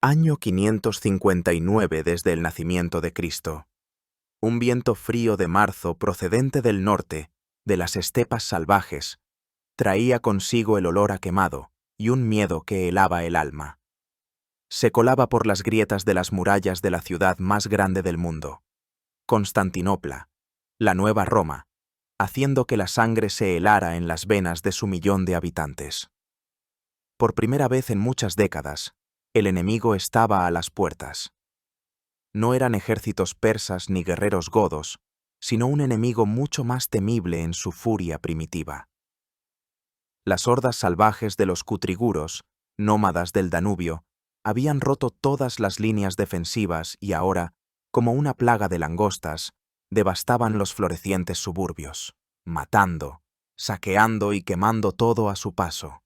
Año 559 desde el nacimiento de Cristo. Un viento frío de marzo procedente del norte, de las estepas salvajes, traía consigo el olor a quemado y un miedo que helaba el alma. Se colaba por las grietas de las murallas de la ciudad más grande del mundo, Constantinopla, la nueva Roma, haciendo que la sangre se helara en las venas de su 1.000.000 de habitantes. Por primera vez en muchas décadas, el enemigo estaba a las puertas. No eran ejércitos persas ni guerreros godos, sino un enemigo mucho más temible en su furia primitiva. Las hordas salvajes de los cutriguros, nómadas del Danubio, habían roto todas las líneas defensivas y ahora, como una plaga de langostas, devastaban los florecientes suburbios, matando, saqueando y quemando todo a su paso.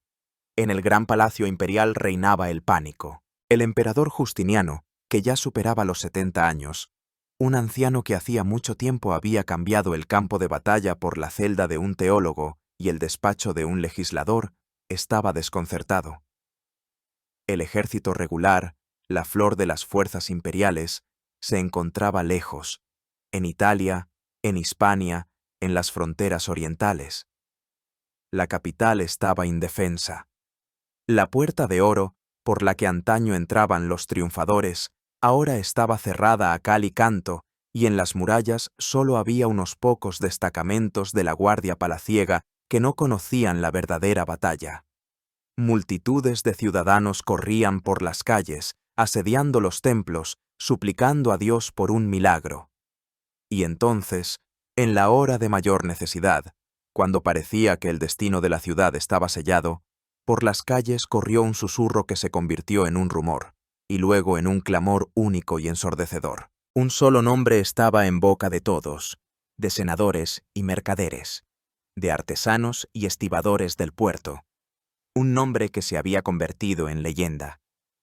En el gran palacio imperial reinaba el pánico. El emperador Justiniano, que ya superaba los 70 años, un anciano que hacía mucho tiempo había cambiado el campo de batalla por la celda de un teólogo y el despacho de un legislador, estaba desconcertado. El ejército regular, la flor de las fuerzas imperiales, se encontraba lejos, en Italia, en Hispania, en las fronteras orientales. La capital estaba indefensa. La puerta de oro, por la que antaño entraban los triunfadores, ahora estaba cerrada a cal y canto, y en las murallas solo había unos pocos destacamentos de la guardia palaciega que no conocían la verdadera batalla. Multitudes de ciudadanos corrían por las calles, asediando los templos, suplicando a Dios por un milagro. Y entonces, en la hora de mayor necesidad, cuando parecía que el destino de la ciudad estaba sellado, por las calles corrió un susurro que se convirtió en un rumor, y luego en un clamor único y ensordecedor. Un solo nombre estaba en boca de todos, de senadores y mercaderes, de artesanos y estibadores del puerto. Un nombre que se había convertido en leyenda,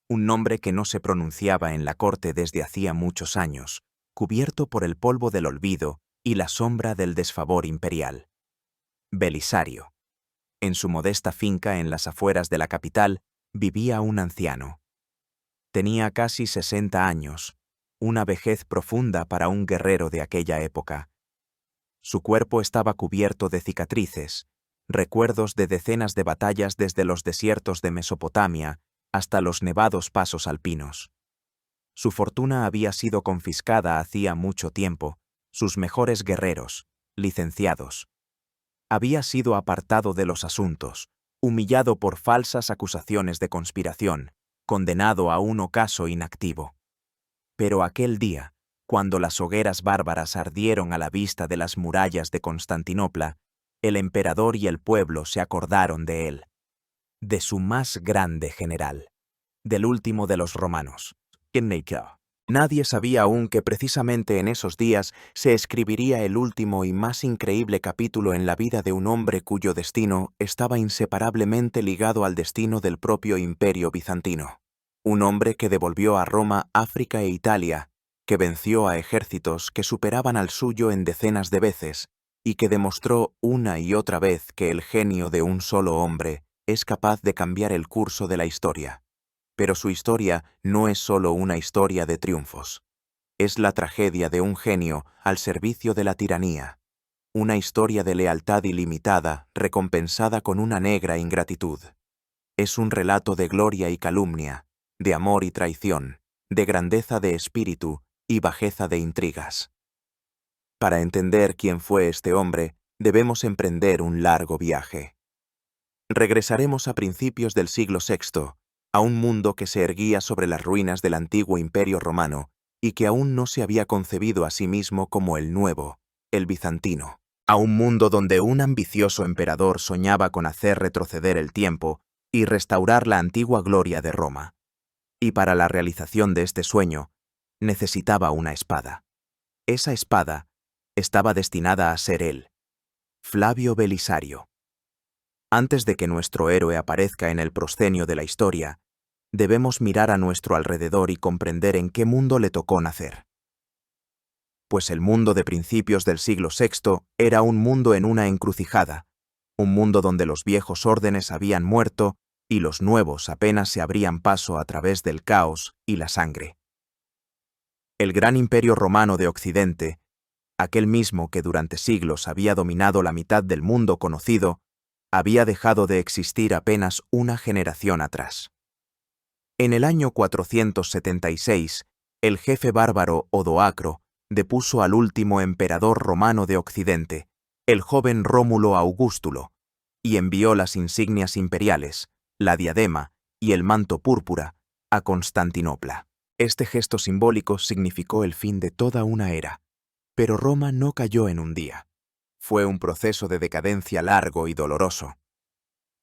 un nombre que no se pronunciaba en la corte desde hacía muchos años, cubierto por el polvo del olvido y la sombra del desfavor imperial. Belisario. En su modesta finca en las afueras de la capital vivía un anciano. Tenía casi 60 años, una vejez profunda para un guerrero de aquella época. Su cuerpo estaba cubierto de cicatrices, recuerdos de decenas de batallas desde los desiertos de Mesopotamia hasta los nevados pasos alpinos. Su fortuna había sido confiscada hacía mucho tiempo, sus mejores guerreros, licenciados. Había sido apartado de los asuntos, humillado por falsas acusaciones de conspiración, condenado a un ocaso inactivo. Pero aquel día, cuando las hogueras bárbaras ardieron a la vista de las murallas de Constantinopla, el emperador y el pueblo se acordaron de él, de su más grande general, del último de los romanos. Nadie sabía aún que precisamente en esos días se escribiría el último y más increíble capítulo en la vida de un hombre cuyo destino estaba inseparablemente ligado al destino del propio imperio bizantino. Un hombre que devolvió a Roma África e Italia, que venció a ejércitos que superaban al suyo en decenas de veces y que demostró una y otra vez que el genio de un solo hombre es capaz de cambiar el curso de la historia. Pero su historia no es solo una historia de triunfos. Es la tragedia de un genio al servicio de la tiranía. Una historia de lealtad ilimitada recompensada con una negra ingratitud. Es un relato de gloria y calumnia, de amor y traición, de grandeza de espíritu y bajeza de intrigas. Para entender quién fue este hombre, debemos emprender un largo viaje. Regresaremos a principios del siglo VI, a un mundo que se erguía sobre las ruinas del antiguo Imperio Romano y que aún no se había concebido a sí mismo como el nuevo, el bizantino. A un mundo donde un ambicioso emperador soñaba con hacer retroceder el tiempo y restaurar la antigua gloria de Roma. Y para la realización de este sueño, necesitaba una espada. Esa espada estaba destinada a ser él, Flavio Belisario. Antes de que nuestro héroe aparezca en el proscenio de la historia, debemos mirar a nuestro alrededor y comprender en qué mundo le tocó nacer. Pues el mundo de principios del siglo VI era un mundo en una encrucijada, un mundo donde los viejos órdenes habían muerto y los nuevos apenas se abrían paso a través del caos y la sangre. El gran imperio romano de Occidente, aquel mismo que durante siglos había dominado la mitad del mundo conocido, había dejado de existir apenas una generación atrás. En el año 476, el jefe bárbaro Odoacro depuso al último emperador romano de Occidente, el joven Rómulo Augustulo, y envió las insignias imperiales, la diadema y el manto púrpura a Constantinopla. Este gesto simbólico significó el fin de toda una era, pero Roma no cayó en un día. Fue un proceso de decadencia largo y doloroso.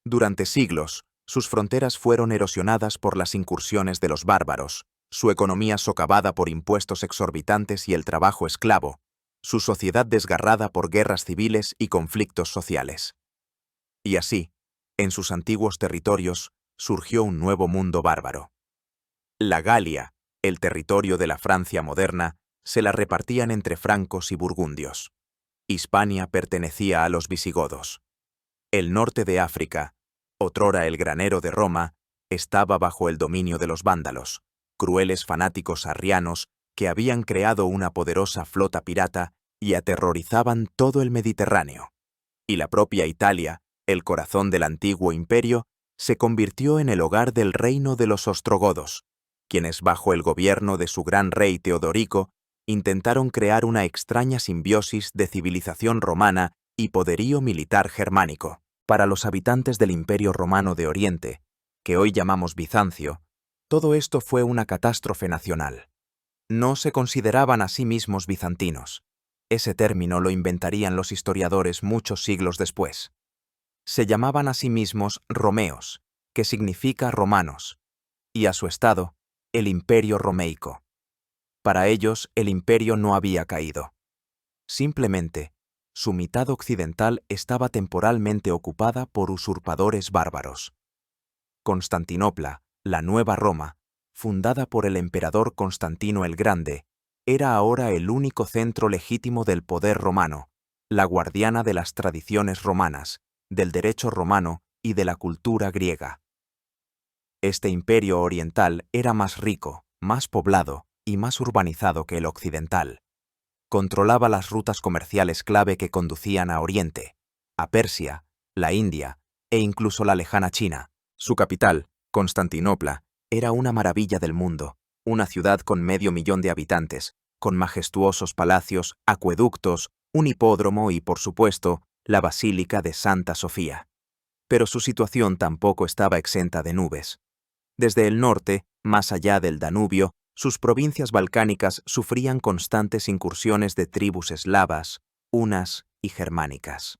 Durante siglos, sus fronteras fueron erosionadas por las incursiones de los bárbaros, su economía socavada por impuestos exorbitantes y el trabajo esclavo, su sociedad desgarrada por guerras civiles y conflictos sociales. Y así, en sus antiguos territorios, surgió un nuevo mundo bárbaro. La Galia, el territorio de la Francia moderna, se la repartían entre francos y burgundios. Hispania pertenecía a los visigodos. El norte de África, otrora el granero de Roma, estaba bajo el dominio de los vándalos, crueles fanáticos arrianos que habían creado una poderosa flota pirata y aterrorizaban todo el Mediterráneo. Y la propia Italia, el corazón del antiguo imperio, se convirtió en el hogar del reino de los ostrogodos, quienes bajo el gobierno de su gran rey Teodorico intentaron crear una extraña simbiosis de civilización romana y poderío militar germánico. Para los habitantes del Imperio Romano de Oriente, que hoy llamamos Bizancio, todo esto fue una catástrofe nacional. No se consideraban a sí mismos bizantinos. Ese término lo inventarían los historiadores muchos siglos después. Se llamaban a sí mismos romeos, que significa romanos, y a su estado, el Imperio Romeico. Para ellos, el imperio no había caído. Simplemente, su mitad occidental estaba temporalmente ocupada por usurpadores bárbaros. Constantinopla, la Nueva Roma, fundada por el emperador Constantino el Grande, era ahora el único centro legítimo del poder romano, la guardiana de las tradiciones romanas, del derecho romano y de la cultura griega. Este imperio oriental era más rico, más poblado y más urbanizado que el occidental. Controlaba las rutas comerciales clave que conducían a Oriente, a Persia, la India e incluso la lejana China. Su capital, Constantinopla, era una maravilla del mundo, una ciudad con 500.000 de habitantes, con majestuosos palacios, acueductos, un hipódromo y, por supuesto, la Basílica de Santa Sofía. Pero su situación tampoco estaba exenta de nubes. Desde el norte, más allá del Danubio, sus provincias balcánicas sufrían constantes incursiones de tribus eslavas, hunas y germánicas.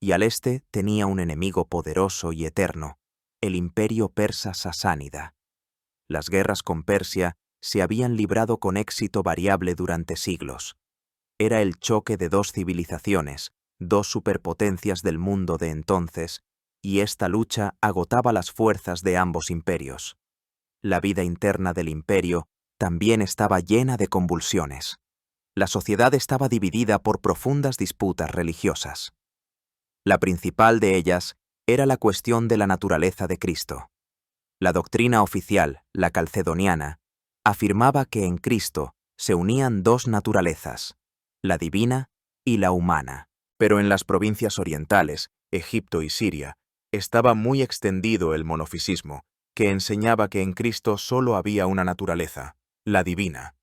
Y al este tenía un enemigo poderoso y eterno, el imperio persa sasánida. Las guerras con Persia se habían librado con éxito variable durante siglos. Era el choque de dos civilizaciones, dos superpotencias del mundo de entonces, y esta lucha agotaba las fuerzas de ambos imperios. La vida interna del imperio también estaba llena de convulsiones. La sociedad estaba dividida por profundas disputas religiosas. La principal de ellas era la cuestión de la naturaleza de Cristo. La doctrina oficial, la calcedoniana, afirmaba que en Cristo se unían dos naturalezas, la divina y la humana. Pero en las provincias orientales, Egipto y Siria, estaba muy extendido el monofisismo, que enseñaba que en Cristo solo había una naturaleza, la divina.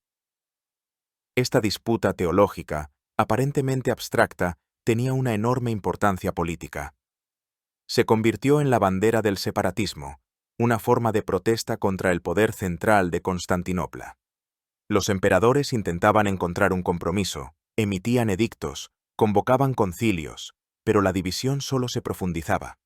Esta disputa teológica, aparentemente abstracta, tenía una enorme importancia política. Se convirtió en la bandera del separatismo, una forma de protesta contra el poder central de Constantinopla. Los emperadores intentaban encontrar un compromiso, emitían edictos, convocaban concilios, pero la división solo se profundizaba.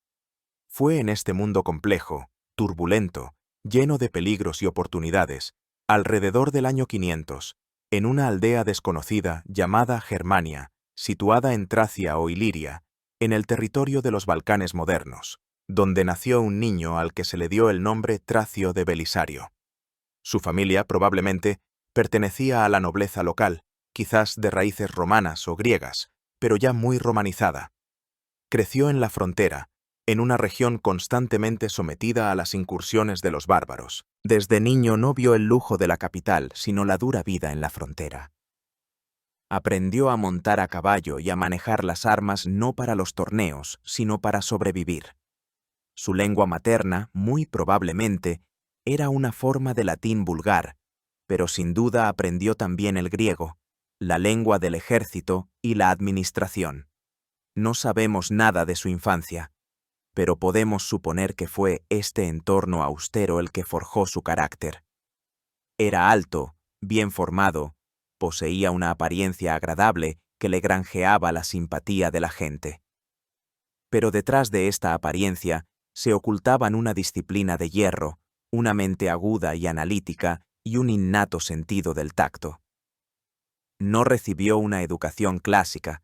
Fue en este mundo complejo, turbulento, lleno de peligros y oportunidades, alrededor del año 500, en una aldea desconocida llamada Germania, situada en Tracia o Iliria, en el territorio de los Balcanes modernos, donde nació un niño al que se le dio el nombre Tracio de Belisario. Su familia, probablemente, pertenecía a la nobleza local, quizás de raíces romanas o griegas, pero ya muy romanizada. Creció en la frontera, en una región constantemente sometida a las incursiones de los bárbaros. Desde niño no vio el lujo de la capital, sino la dura vida en la frontera. Aprendió a montar a caballo y a manejar las armas no para los torneos, sino para sobrevivir. Su lengua materna, muy probablemente, era una forma de latín vulgar, pero sin duda aprendió también el griego, la lengua del ejército y la administración. No sabemos nada de su infancia, pero podemos suponer que fue este entorno austero el que forjó su carácter. Era alto, bien formado, poseía una apariencia agradable que le granjeaba la simpatía de la gente. Pero detrás de esta apariencia se ocultaban una disciplina de hierro, una mente aguda y analítica y un innato sentido del tacto. No recibió una educación clásica,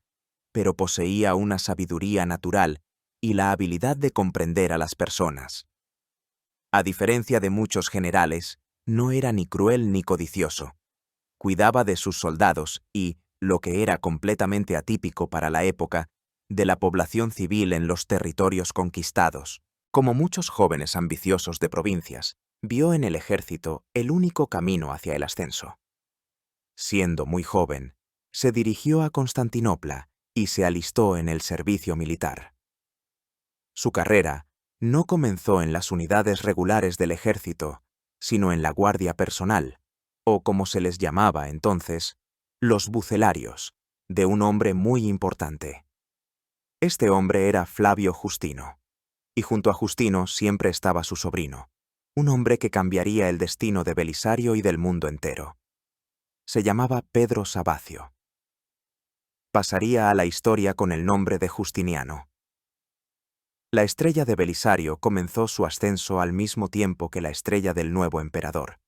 pero poseía una sabiduría natural y la habilidad de comprender a las personas. A diferencia de muchos generales, no era ni cruel ni codicioso. Cuidaba de sus soldados y, lo que era completamente atípico para la época, de la población civil en los territorios conquistados. Como muchos jóvenes ambiciosos de provincias, vio en el ejército el único camino hacia el ascenso. Siendo muy joven, se dirigió a Constantinopla y se alistó en el servicio militar. Su carrera no comenzó en las unidades regulares del ejército, sino en la guardia personal, o como se les llamaba entonces, los bucelarios, de un hombre muy importante. Este hombre era Flavio Justino, y junto a Justino siempre estaba su sobrino, un hombre que cambiaría el destino de Belisario y del mundo entero. Se llamaba Pedro Sabacio. Pasaría a la historia con el nombre de Justiniano. La estrella de Belisario comenzó su ascenso al mismo tiempo que la estrella del nuevo emperador,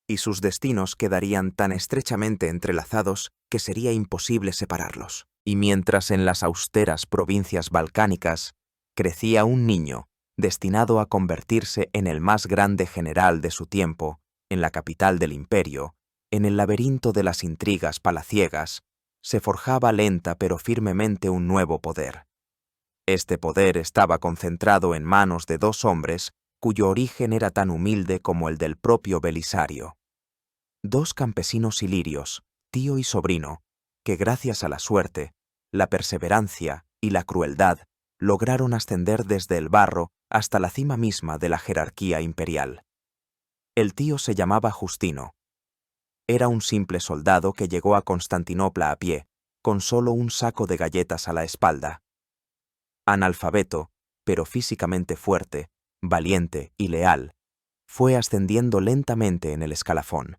y sus destinos quedarían tan estrechamente entrelazados que sería imposible separarlos. Y mientras en las austeras provincias balcánicas crecía un niño destinado a convertirse en el más grande general de su tiempo, en la capital del imperio, en el laberinto de las intrigas palaciegas, se forjaba lenta pero firmemente un nuevo poder. Este poder estaba concentrado en manos de dos hombres cuyo origen era tan humilde como el del propio Belisario. Dos campesinos ilirios, tío y sobrino, que gracias a la suerte, la perseverancia y la crueldad lograron ascender desde el barro hasta la cima misma de la jerarquía imperial. El tío se llamaba Justino. Era un simple soldado que llegó a Constantinopla a pie, con solo un saco de galletas a la espalda. Analfabeto, pero físicamente fuerte, valiente y leal, fue ascendiendo lentamente en el escalafón.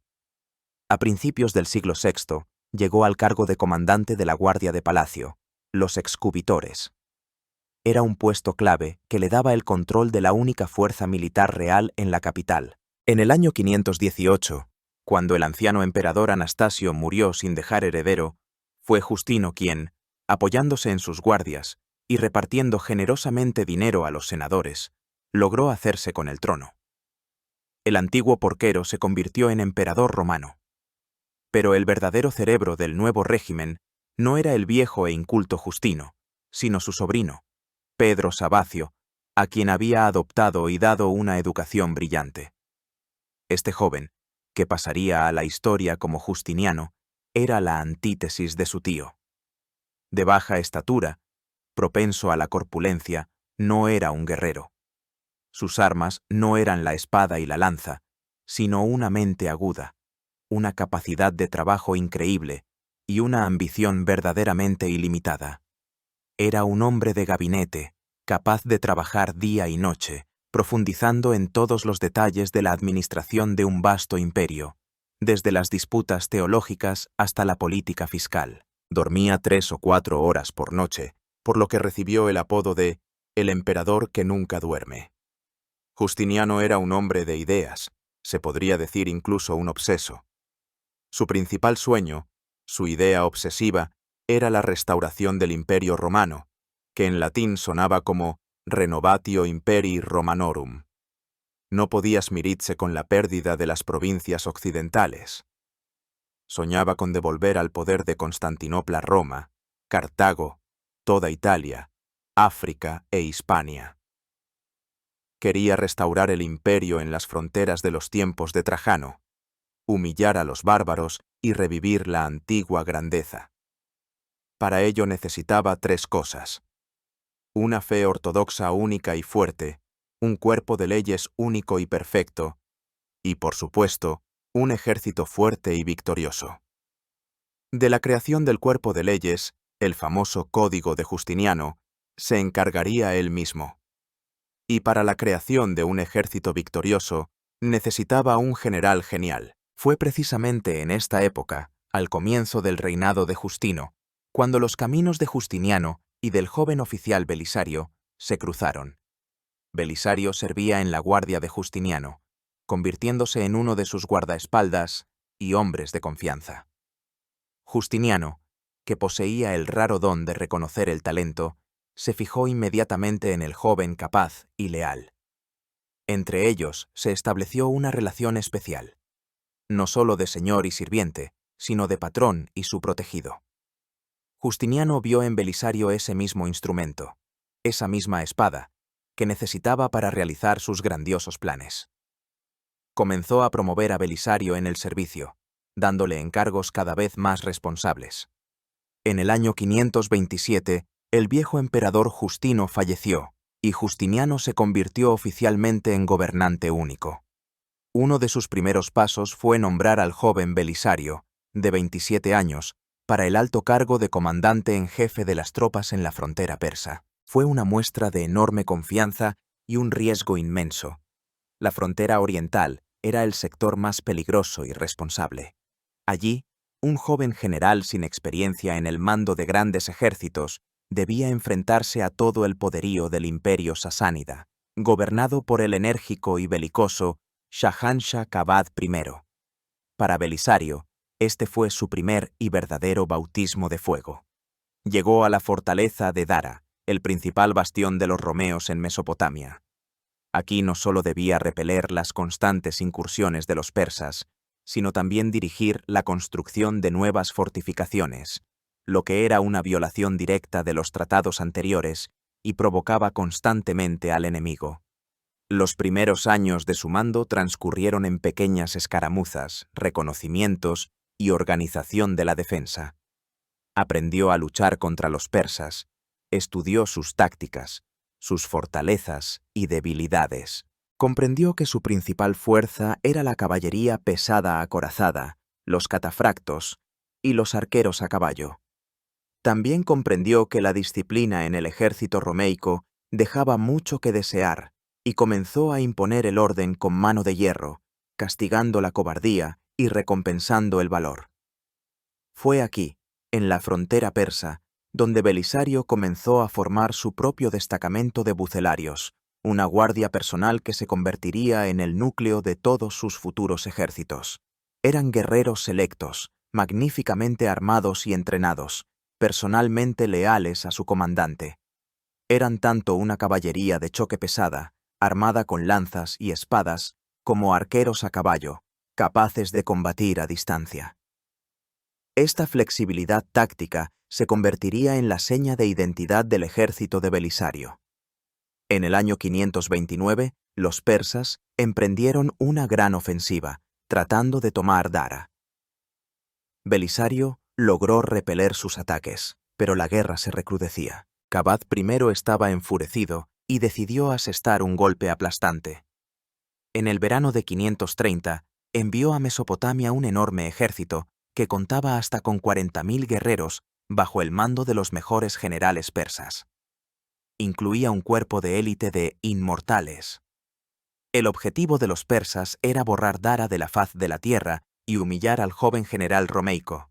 A principios del siglo VI, llegó al cargo de comandante de la Guardia de Palacio, los excubitores. Era un puesto clave que le daba el control de la única fuerza militar real en la capital. En el año 518, cuando el anciano emperador Anastasio murió sin dejar heredero, fue Justino quien, apoyándose en sus guardias y repartiendo generosamente dinero a los senadores, logró hacerse con el trono. El antiguo porquero se convirtió en emperador romano. Pero el verdadero cerebro del nuevo régimen no era el viejo e inculto Justino, sino su sobrino, Pedro Sabacio, a quien había adoptado y dado una educación brillante. Este joven, que pasaría a la historia como Justiniano, era la antítesis de su tío. De baja estatura, propenso a la corpulencia, no era un guerrero. Sus armas no eran la espada y la lanza, sino una mente aguda, una capacidad de trabajo increíble y una ambición verdaderamente ilimitada. Era un hombre de gabinete, capaz de trabajar día y noche, profundizando en todos los detalles de la administración de un vasto imperio, desde las disputas teológicas hasta la política fiscal. Dormía 3 o 4 horas por noche, por lo que recibió el apodo de «el emperador que nunca duerme». Justiniano era un hombre de ideas, se podría decir incluso un obseso. Su principal sueño, su idea obsesiva, era la restauración del Imperio Romano, que en latín sonaba como Renovatio Imperii Romanorum. No podía smirirse con la pérdida de las provincias occidentales. Soñaba con devolver al poder de Constantinopla Roma, Cartago, toda Italia, África e Hispania. Quería restaurar el imperio en las fronteras de los tiempos de Trajano, humillar a los bárbaros y revivir la antigua grandeza. Para ello necesitaba 3 cosas: una fe ortodoxa única y fuerte, un cuerpo de leyes único y perfecto, y, por supuesto, un ejército fuerte y victorioso. De la creación del cuerpo de leyes, el famoso Código de Justiniano, se encargaría él mismo. Y para la creación de un ejército victorioso, necesitaba un general genial. Fue precisamente en esta época, al comienzo del reinado de Justino, cuando los caminos de Justiniano y del joven oficial Belisario se cruzaron. Belisario servía en la guardia de Justiniano, convirtiéndose en uno de sus guardaespaldas y hombres de confianza. Justiniano, que poseía el raro don de reconocer el talento, se fijó inmediatamente en el joven capaz y leal. Entre ellos se estableció una relación especial, no solo de señor y sirviente, sino de patrón y su protegido. Justiniano vio en Belisario ese mismo instrumento, esa misma espada, que necesitaba para realizar sus grandiosos planes. Comenzó a promover a Belisario en el servicio, dándole encargos cada vez más responsables. En el año 527, el viejo emperador Justino falleció, y Justiniano se convirtió oficialmente en gobernante único. Uno de sus primeros pasos fue nombrar al joven Belisario, de 27 años, para el alto cargo de comandante en jefe de las tropas en la frontera persa. Fue una muestra de enorme confianza y un riesgo inmenso. La frontera oriental era el sector más peligroso y responsable. Allí, un joven general sin experiencia en el mando de grandes ejércitos debía enfrentarse a todo el poderío del imperio sasánida, gobernado por el enérgico y belicoso Shahanshah Qabad I. Para Belisario, este fue su primer y verdadero bautismo de fuego. Llegó a la fortaleza de Dara, el principal bastión de los romeos en Mesopotamia. Aquí no solo debía repeler las constantes incursiones de los persas, sino también dirigir la construcción de nuevas fortificaciones, lo que era una violación directa de los tratados anteriores y provocaba constantemente al enemigo. Los primeros años de su mando transcurrieron en pequeñas escaramuzas, reconocimientos y organización de la defensa. Aprendió a luchar contra los persas, estudió sus tácticas, sus fortalezas y debilidades. Comprendió que su principal fuerza era la caballería pesada acorazada, los catafractos y los arqueros a caballo. También comprendió que la disciplina en el ejército romeico dejaba mucho que desear y comenzó a imponer el orden con mano de hierro, castigando la cobardía y recompensando el valor. Fue aquí, en la frontera persa, donde Belisario comenzó a formar su propio destacamento de bucelarios, una guardia personal que se convertiría en el núcleo de todos sus futuros ejércitos. Eran guerreros selectos, magníficamente armados y entrenados, personalmente leales a su comandante. Eran tanto una caballería de choque pesada, armada con lanzas y espadas, como arqueros a caballo, capaces de combatir a distancia. Esta flexibilidad táctica se convertiría en la seña de identidad del ejército de Belisario. En el año 529, los persas emprendieron una gran ofensiva, tratando de tomar Dara. Belisario logró repeler sus ataques, pero la guerra se recrudecía. Qabad I estaba enfurecido y decidió asestar un golpe aplastante. En el verano de 530, envió a Mesopotamia un enorme ejército que contaba hasta con 40.000 guerreros bajo el mando de los mejores generales persas. Incluía un cuerpo de élite de inmortales. El objetivo de los persas era borrar Dara de la faz de la tierra y humillar al joven general romeico.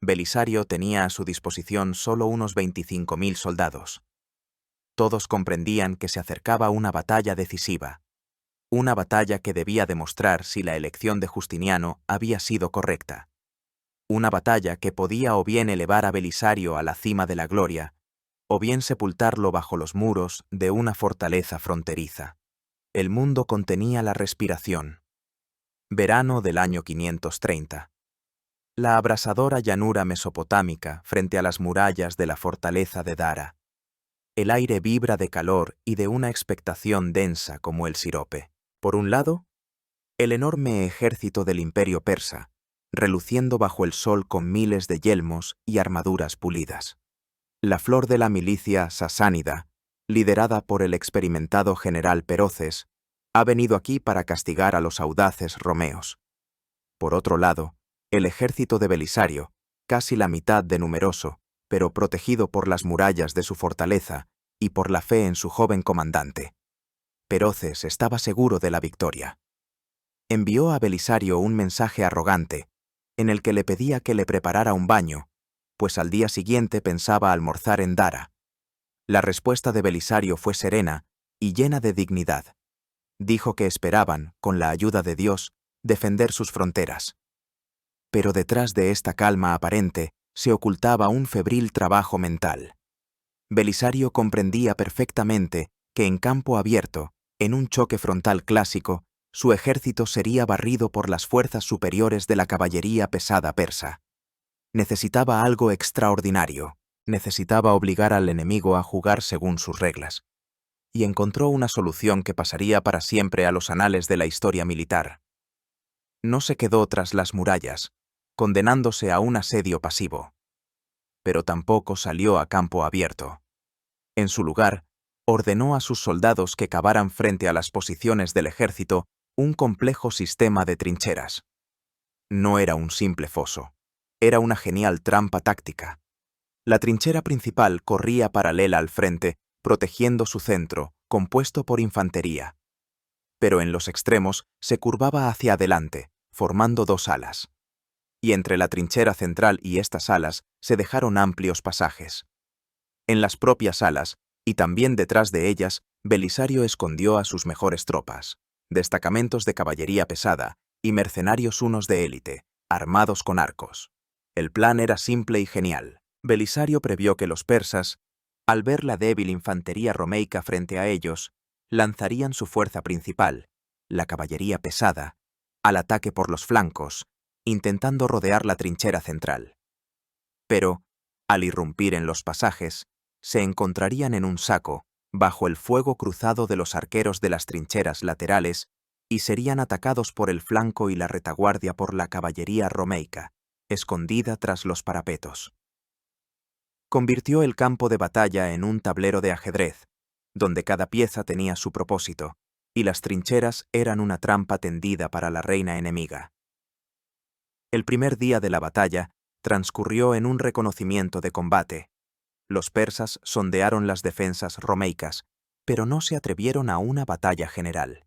Belisario tenía a su disposición solo unos 25.000 soldados. Todos comprendían que se acercaba una batalla decisiva, una batalla que debía demostrar si la elección de Justiniano había sido correcta. Una batalla que podía o bien elevar a Belisario a la cima de la gloria, o bien sepultarlo bajo los muros de una fortaleza fronteriza. El mundo contenía la respiración. Verano del año 530. La abrasadora llanura mesopotámica frente a las murallas de la fortaleza de Dara. El aire vibra de calor y de una expectación densa como el sirope. Por un lado, el enorme ejército del imperio persa, reluciendo bajo el sol con miles de yelmos y armaduras pulidas. La flor de la milicia sasánida, liderada por el experimentado general Peroces, ha venido aquí para castigar a los audaces romeos. Por otro lado, el ejército de Belisario, casi la mitad de numeroso, pero protegido por las murallas de su fortaleza y por la fe en su joven comandante. Peroces estaba seguro de la victoria. Envió a Belisario un mensaje arrogante, en el que le pedía que le preparara un baño, pues al día siguiente pensaba almorzar en Dara. La respuesta de Belisario fue serena y llena de dignidad. Dijo que esperaban, con la ayuda de Dios, defender sus fronteras. Pero detrás de esta calma aparente se ocultaba un febril trabajo mental. Belisario comprendía perfectamente que en campo abierto, en un choque frontal clásico, su ejército sería barrido por las fuerzas superiores de la caballería pesada persa. Necesitaba algo extraordinario, necesitaba obligar al enemigo a jugar según sus reglas. Y encontró una solución que pasaría para siempre a los anales de la historia militar. No se quedó tras las murallas, condenándose a un asedio pasivo. Pero tampoco salió a campo abierto. En su lugar, ordenó a sus soldados que cavaran frente a las posiciones del ejército un complejo sistema de trincheras. No era un simple foso, era una genial trampa táctica. La trinchera principal corría paralela al frente, protegiendo su centro, compuesto por infantería. Pero en los extremos se curvaba hacia adelante, formando dos alas. Y entre la trinchera central y estas alas se dejaron amplios pasajes. En las propias alas, y también detrás de ellas, Belisario escondió a sus mejores tropas, destacamentos de caballería pesada y mercenarios unos de élite, armados con arcos. El plan era simple y genial. Belisario previó que los persas, al ver la débil infantería romeica frente a ellos, lanzarían su fuerza principal, la caballería pesada, al ataque por los flancos, intentando rodear la trinchera central. Pero, al irrumpir en los pasajes, se encontrarían en un saco, bajo el fuego cruzado de los arqueros de las trincheras laterales, y serían atacados por el flanco y la retaguardia por la caballería romeica, escondida tras los parapetos. Convirtió el campo de batalla en un tablero de ajedrez, donde cada pieza tenía su propósito, y las trincheras eran una trampa tendida para la reina enemiga. El primer día de la batalla transcurrió en un reconocimiento de combate. Los persas sondearon las defensas romeicas, pero no se atrevieron a una batalla general.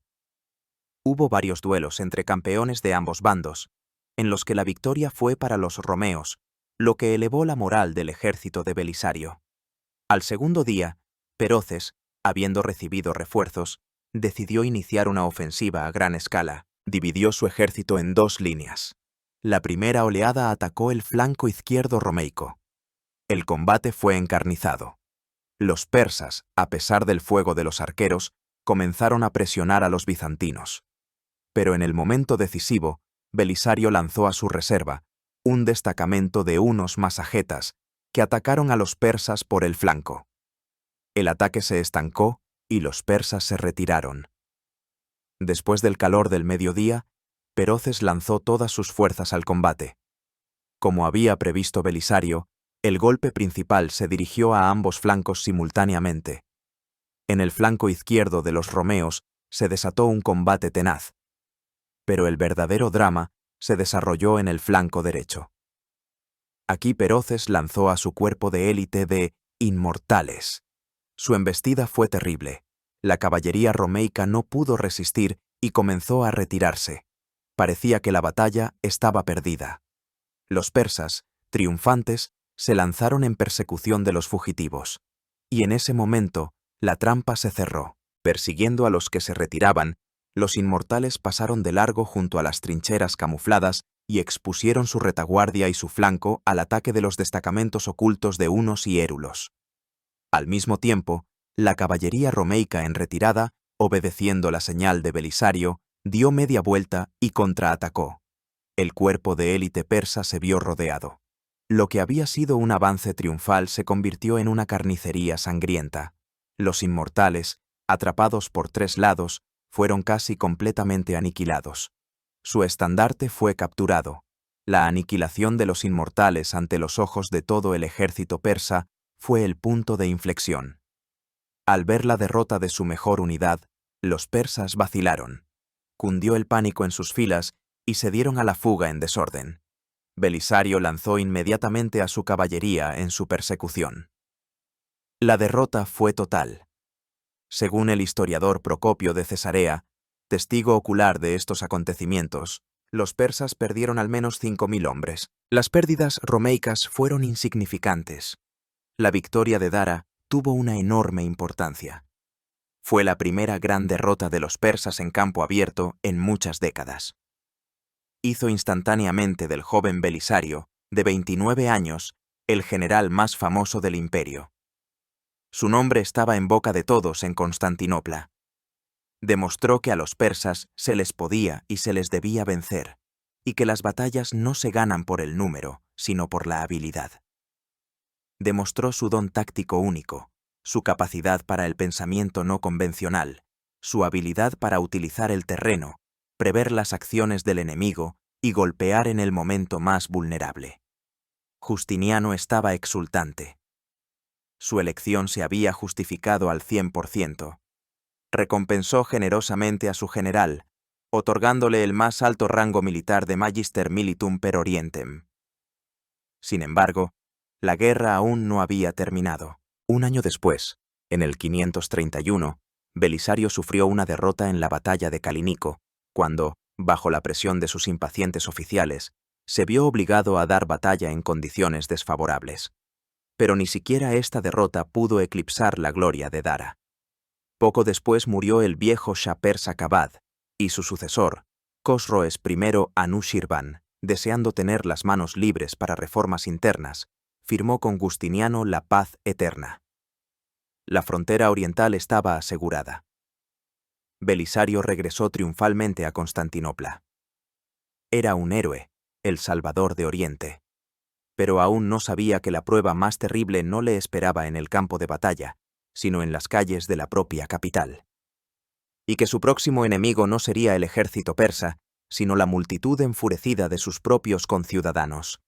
Hubo varios duelos entre campeones de ambos bandos, en los que la victoria fue para los romeos, lo que elevó la moral del ejército de Belisario. Al segundo día, Peroces, habiendo recibido refuerzos, decidió iniciar una ofensiva a gran escala. Dividió su ejército en dos líneas. La primera oleada atacó el flanco izquierdo romeico. El combate fue encarnizado. Los persas, a pesar del fuego de los arqueros, comenzaron a presionar a los bizantinos. Pero en el momento decisivo, Belisario lanzó a su reserva un destacamento de unos masagetas que atacaron a los persas por el flanco. El ataque se estancó y los persas se retiraron. Después del calor del mediodía, Peroces lanzó todas sus fuerzas al combate. Como había previsto Belisario, el golpe principal se dirigió a ambos flancos simultáneamente. En el flanco izquierdo de los romeos se desató un combate tenaz. Pero el verdadero drama se desarrolló en el flanco derecho. Aquí Peroces lanzó a su cuerpo de élite de inmortales. Su embestida fue terrible. La caballería romeica no pudo resistir y comenzó a retirarse. Parecía que la batalla estaba perdida. Los persas, triunfantes, se lanzaron en persecución de los fugitivos. Y en ese momento, la trampa se cerró. Persiguiendo a los que se retiraban, los inmortales pasaron de largo junto a las trincheras camufladas y expusieron su retaguardia y su flanco al ataque de los destacamentos ocultos de hunos y érulos. Al mismo tiempo, la caballería romeica en retirada, obedeciendo la señal de Belisario, dio media vuelta y contraatacó. El cuerpo de élite persa se vio rodeado. Lo que había sido un avance triunfal se convirtió en una carnicería sangrienta. Los inmortales, atrapados por 3 lados, fueron casi completamente aniquilados. Su estandarte fue capturado. La aniquilación de los inmortales ante los ojos de todo el ejército persa fue el punto de inflexión. Al ver la derrota de su mejor unidad, los persas vacilaron. Cundió el pánico en sus filas y se dieron a la fuga en desorden. Belisario lanzó inmediatamente a su caballería en su persecución. La derrota fue total. Según el historiador Procopio de Cesarea, testigo ocular de estos acontecimientos, los persas perdieron al menos 5.000 hombres. Las pérdidas romeicas fueron insignificantes. La victoria de Dara tuvo una enorme importancia. Fue la primera gran derrota de los persas en campo abierto en muchas décadas. Hizo instantáneamente del joven Belisario, de 29 años, el general más famoso del imperio. Su nombre estaba en boca de todos en Constantinopla. Demostró que a los persas se les podía y se les debía vencer, y que las batallas no se ganan por el número, sino por la habilidad. Demostró su don táctico único, su capacidad para el pensamiento no convencional, su habilidad para utilizar el terreno, prever las acciones del enemigo y golpear en el momento más vulnerable. Justiniano estaba exultante. Su elección se había justificado al 100%. Recompensó generosamente a su general, otorgándole el más alto rango militar de Magister Militum per Orientem. Sin embargo, la guerra aún no había terminado. Un año después, en el 531, Belisario sufrió una derrota en la batalla de Calínico, cuando, bajo la presión de sus impacientes oficiales, se vio obligado a dar batalla en condiciones desfavorables. Pero ni siquiera esta derrota pudo eclipsar la gloria de Dara. Poco después murió el viejo Shah persa Kabad, y su sucesor, Cosroes I Anushirvan, deseando tener las manos libres para reformas internas, firmó con Justiniano la paz eterna. La frontera oriental estaba asegurada. Belisario regresó triunfalmente a Constantinopla. Era un héroe, el salvador de Oriente. Pero aún no sabía que la prueba más terrible no le esperaba en el campo de batalla, sino en las calles de la propia capital. Y que su próximo enemigo no sería el ejército persa, sino la multitud enfurecida de sus propios conciudadanos.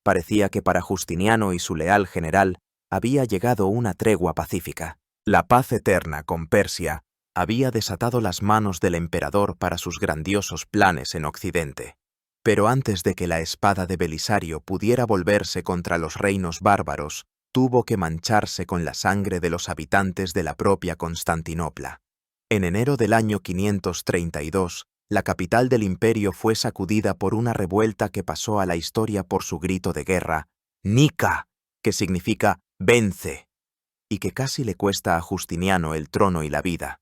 Parecía que para Justiniano y su leal general había llegado una tregua pacífica. La paz eterna con Persia había desatado las manos del emperador para sus grandiosos planes en Occidente. Pero antes de que la espada de Belisario pudiera volverse contra los reinos bárbaros, tuvo que mancharse con la sangre de los habitantes de la propia Constantinopla. En enero del año 532, la capital del imperio fue sacudida por una revuelta que pasó a la historia por su grito de guerra, Nika, que significa vence, y que casi le cuesta a Justiniano el trono y la vida.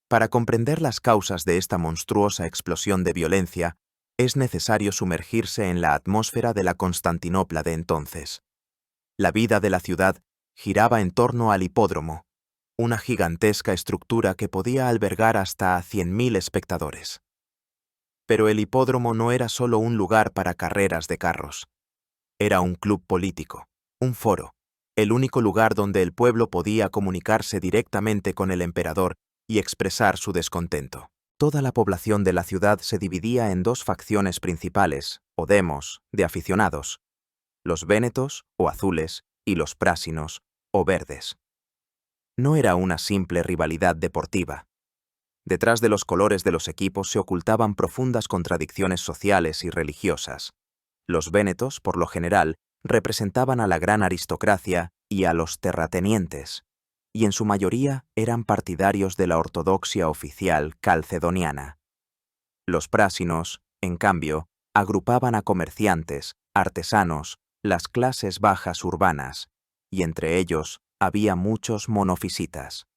Para comprender las causas de esta monstruosa explosión de violencia, es necesario sumergirse en la atmósfera de la Constantinopla de entonces. La vida de la ciudad giraba en torno al hipódromo, una gigantesca estructura que podía albergar hasta a 100.000 espectadores. Pero el hipódromo no era solo un lugar para carreras de carros. Era un club político, un foro, el único lugar donde el pueblo podía comunicarse directamente con el emperador y expresar su descontento. Toda la población de la ciudad se dividía en 2 facciones principales, o demos, de aficionados, los vénetos, o azules, y los prásinos, o verdes. No era una simple rivalidad deportiva. Detrás de los colores de los equipos se ocultaban profundas contradicciones sociales y religiosas. Los vénetos, por lo general, representaban a la gran aristocracia y a los terratenientes, y en su mayoría eran partidarios de la ortodoxia oficial calcedoniana. Los prásinos, en cambio, agrupaban a comerciantes, artesanos, las clases bajas urbanas, y entre ellos había muchos monofisitas.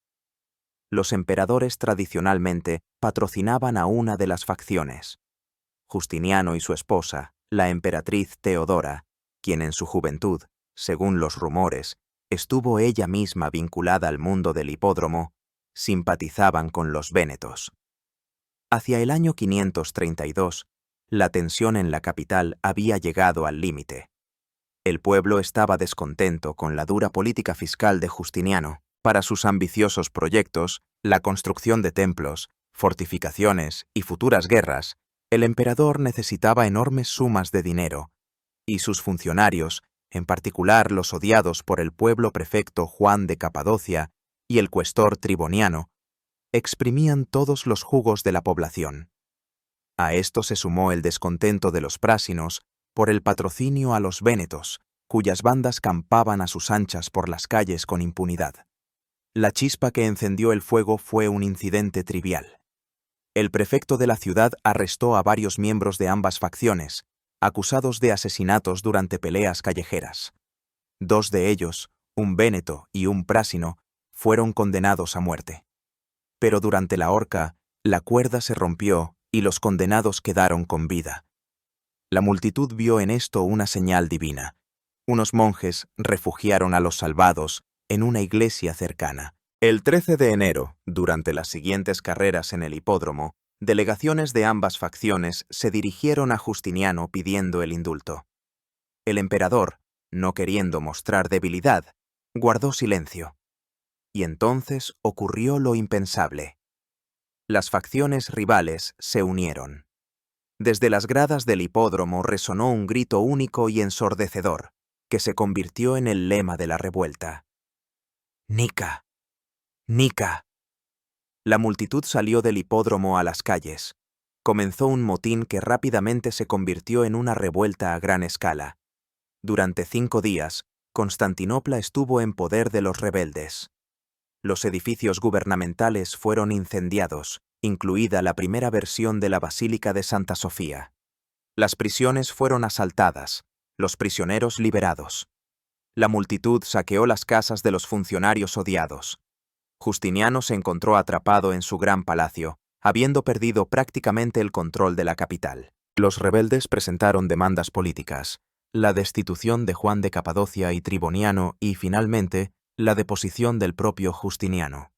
Los emperadores tradicionalmente patrocinaban a una de las facciones. Justiniano y su esposa, la emperatriz Teodora, quien en su juventud, según los rumores, estuvo ella misma vinculada al mundo del hipódromo, simpatizaban con los vénetos. Hacia el año 532, la tensión en la capital había llegado al límite. El pueblo estaba descontento con la dura política fiscal de Justiniano. Para sus ambiciosos proyectos, la construcción de templos, fortificaciones y futuras guerras, el emperador necesitaba enormes sumas de dinero, y sus funcionarios, en particular los odiados por el pueblo prefecto Juan de Capadocia y el cuestor Triboniano, exprimían todos los jugos de la población. A esto se sumó el descontento de los prásinos por el patrocinio a los vénetos, cuyas bandas campaban a sus anchas por las calles con impunidad. La chispa que encendió el fuego fue un incidente trivial. El prefecto de la ciudad arrestó a varios miembros de ambas facciones, acusados de asesinatos durante peleas callejeras. 2 de ellos, un véneto y un prásino, fueron condenados a muerte. Pero durante la horca, la cuerda se rompió y los condenados quedaron con vida. La multitud vio en esto una señal divina. Unos monjes refugiaron a los salvados en una iglesia cercana. El 13 de enero, durante las siguientes carreras en el hipódromo, delegaciones de ambas facciones se dirigieron a Justiniano pidiendo el indulto. El emperador, no queriendo mostrar debilidad, guardó silencio. Y entonces ocurrió lo impensable. Las facciones rivales se unieron. Desde las gradas del hipódromo resonó un grito único y ensordecedor, que se convirtió en el lema de la revuelta. ¡Nica! ¡Nica! La multitud salió del hipódromo a las calles. Comenzó un motín que rápidamente se convirtió en una revuelta a gran escala. Durante 5 días, Constantinopla estuvo en poder de los rebeldes. Los edificios gubernamentales fueron incendiados, incluida la primera versión de la Basílica de Santa Sofía. Las prisiones fueron asaltadas, los prisioneros liberados. La multitud saqueó las casas de los funcionarios odiados. Justiniano se encontró atrapado en su gran palacio, habiendo perdido prácticamente el control de la capital. Los rebeldes presentaron demandas políticas, la destitución de Juan de Capadocia y Triboniano y, finalmente, la deposición del propio Justiniano.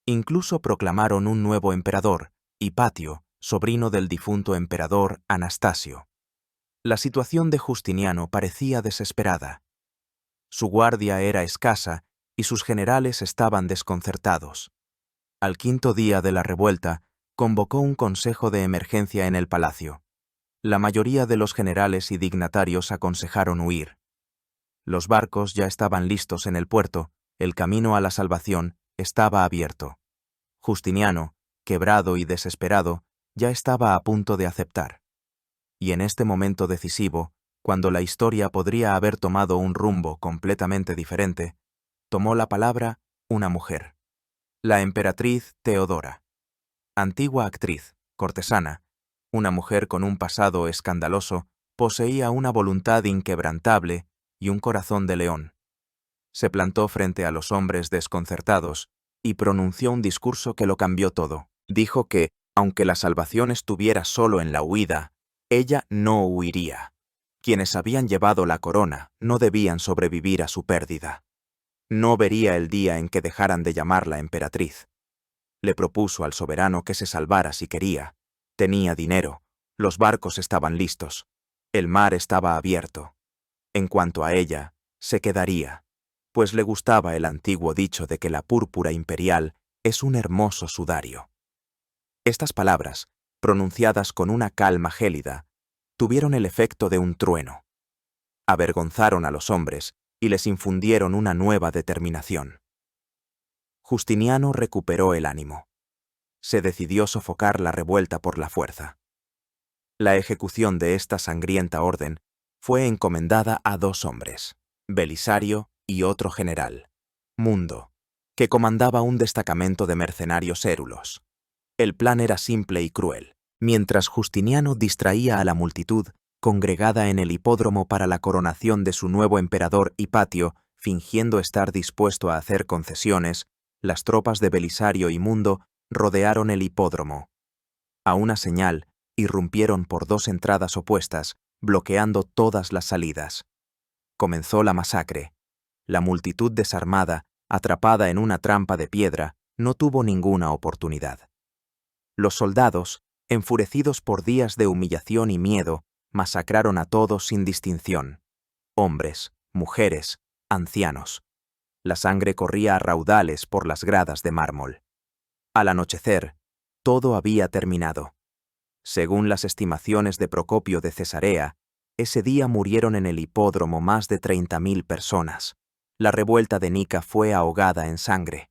Incluso proclamaron un nuevo emperador, Hipatio, sobrino del difunto emperador Anastasio. La situación de Justiniano parecía desesperada. Su guardia era escasa y sus generales estaban desconcertados. Al 5.º día de la revuelta, convocó un consejo de emergencia en el palacio. La mayoría de los generales y dignatarios aconsejaron huir. Los barcos ya estaban listos en el puerto, el camino a la salvación estaba abierto. Justiniano, quebrado y desesperado, ya estaba a punto de aceptar. Y en este momento decisivo, cuando la historia podría haber tomado un rumbo completamente diferente, tomó la palabra una mujer, la emperatriz Teodora. Antigua actriz, cortesana, una mujer con un pasado escandaloso, poseía una voluntad inquebrantable y un corazón de león. Se plantó frente a los hombres desconcertados y pronunció un discurso que lo cambió todo. Dijo que, aunque la salvación estuviera solo en la huida, ella no huiría. Quienes habían llevado la corona no debían sobrevivir a su pérdida. No vería el día en que dejaran de llamarla emperatriz. Le propuso al soberano que se salvara si quería. Tenía dinero, los barcos estaban listos, el mar estaba abierto. En cuanto a ella, se quedaría, pues le gustaba el antiguo dicho de que la púrpura imperial es un hermoso sudario. Estas palabras, pronunciadas con una calma gélida, tuvieron el efecto de un trueno. Avergonzaron a los hombres y les infundieron una nueva determinación. Justiniano recuperó el ánimo. Se decidió sofocar la revuelta por la fuerza. La ejecución de esta sangrienta orden fue encomendada a 2 hombres, Belisario y otro general, Mundo, que comandaba un destacamento de mercenarios érulos. El plan era simple y cruel. Mientras Justiniano distraía a la multitud congregada en el hipódromo para la coronación de su nuevo emperador Hipatio, fingiendo estar dispuesto a hacer concesiones, las tropas de Belisario y Mundo rodearon el hipódromo. A una señal, irrumpieron por 2 entradas opuestas, bloqueando todas las salidas. Comenzó la masacre. La multitud desarmada, atrapada en una trampa de piedra, no tuvo ninguna oportunidad. Los soldados, enfurecidos por días de humillación y miedo, masacraron a todos sin distinción, hombres, mujeres, ancianos. La sangre corría a raudales por las gradas de mármol. Al anochecer, todo había terminado. Según las estimaciones de Procopio de Cesarea, ese día murieron en el hipódromo más de 30.000 personas. La revuelta de Nica fue ahogada en sangre.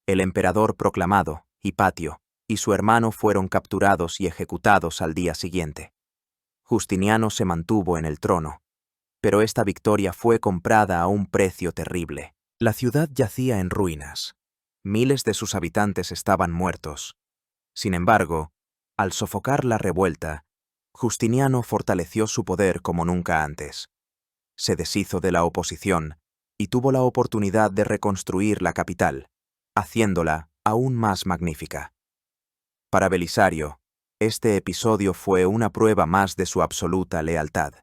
El emperador proclamado, Hipatio, y su hermano fueron capturados y ejecutados al día siguiente. Justiniano se mantuvo en el trono, pero esta victoria fue comprada a un precio terrible. La ciudad yacía en ruinas. Miles de sus habitantes estaban muertos. Sin embargo, al sofocar la revuelta, Justiniano fortaleció su poder como nunca antes. Se deshizo de la oposición y tuvo la oportunidad de reconstruir la capital, haciéndola aún más magnífica. Para Belisario, este episodio fue una prueba más de su absoluta lealtad.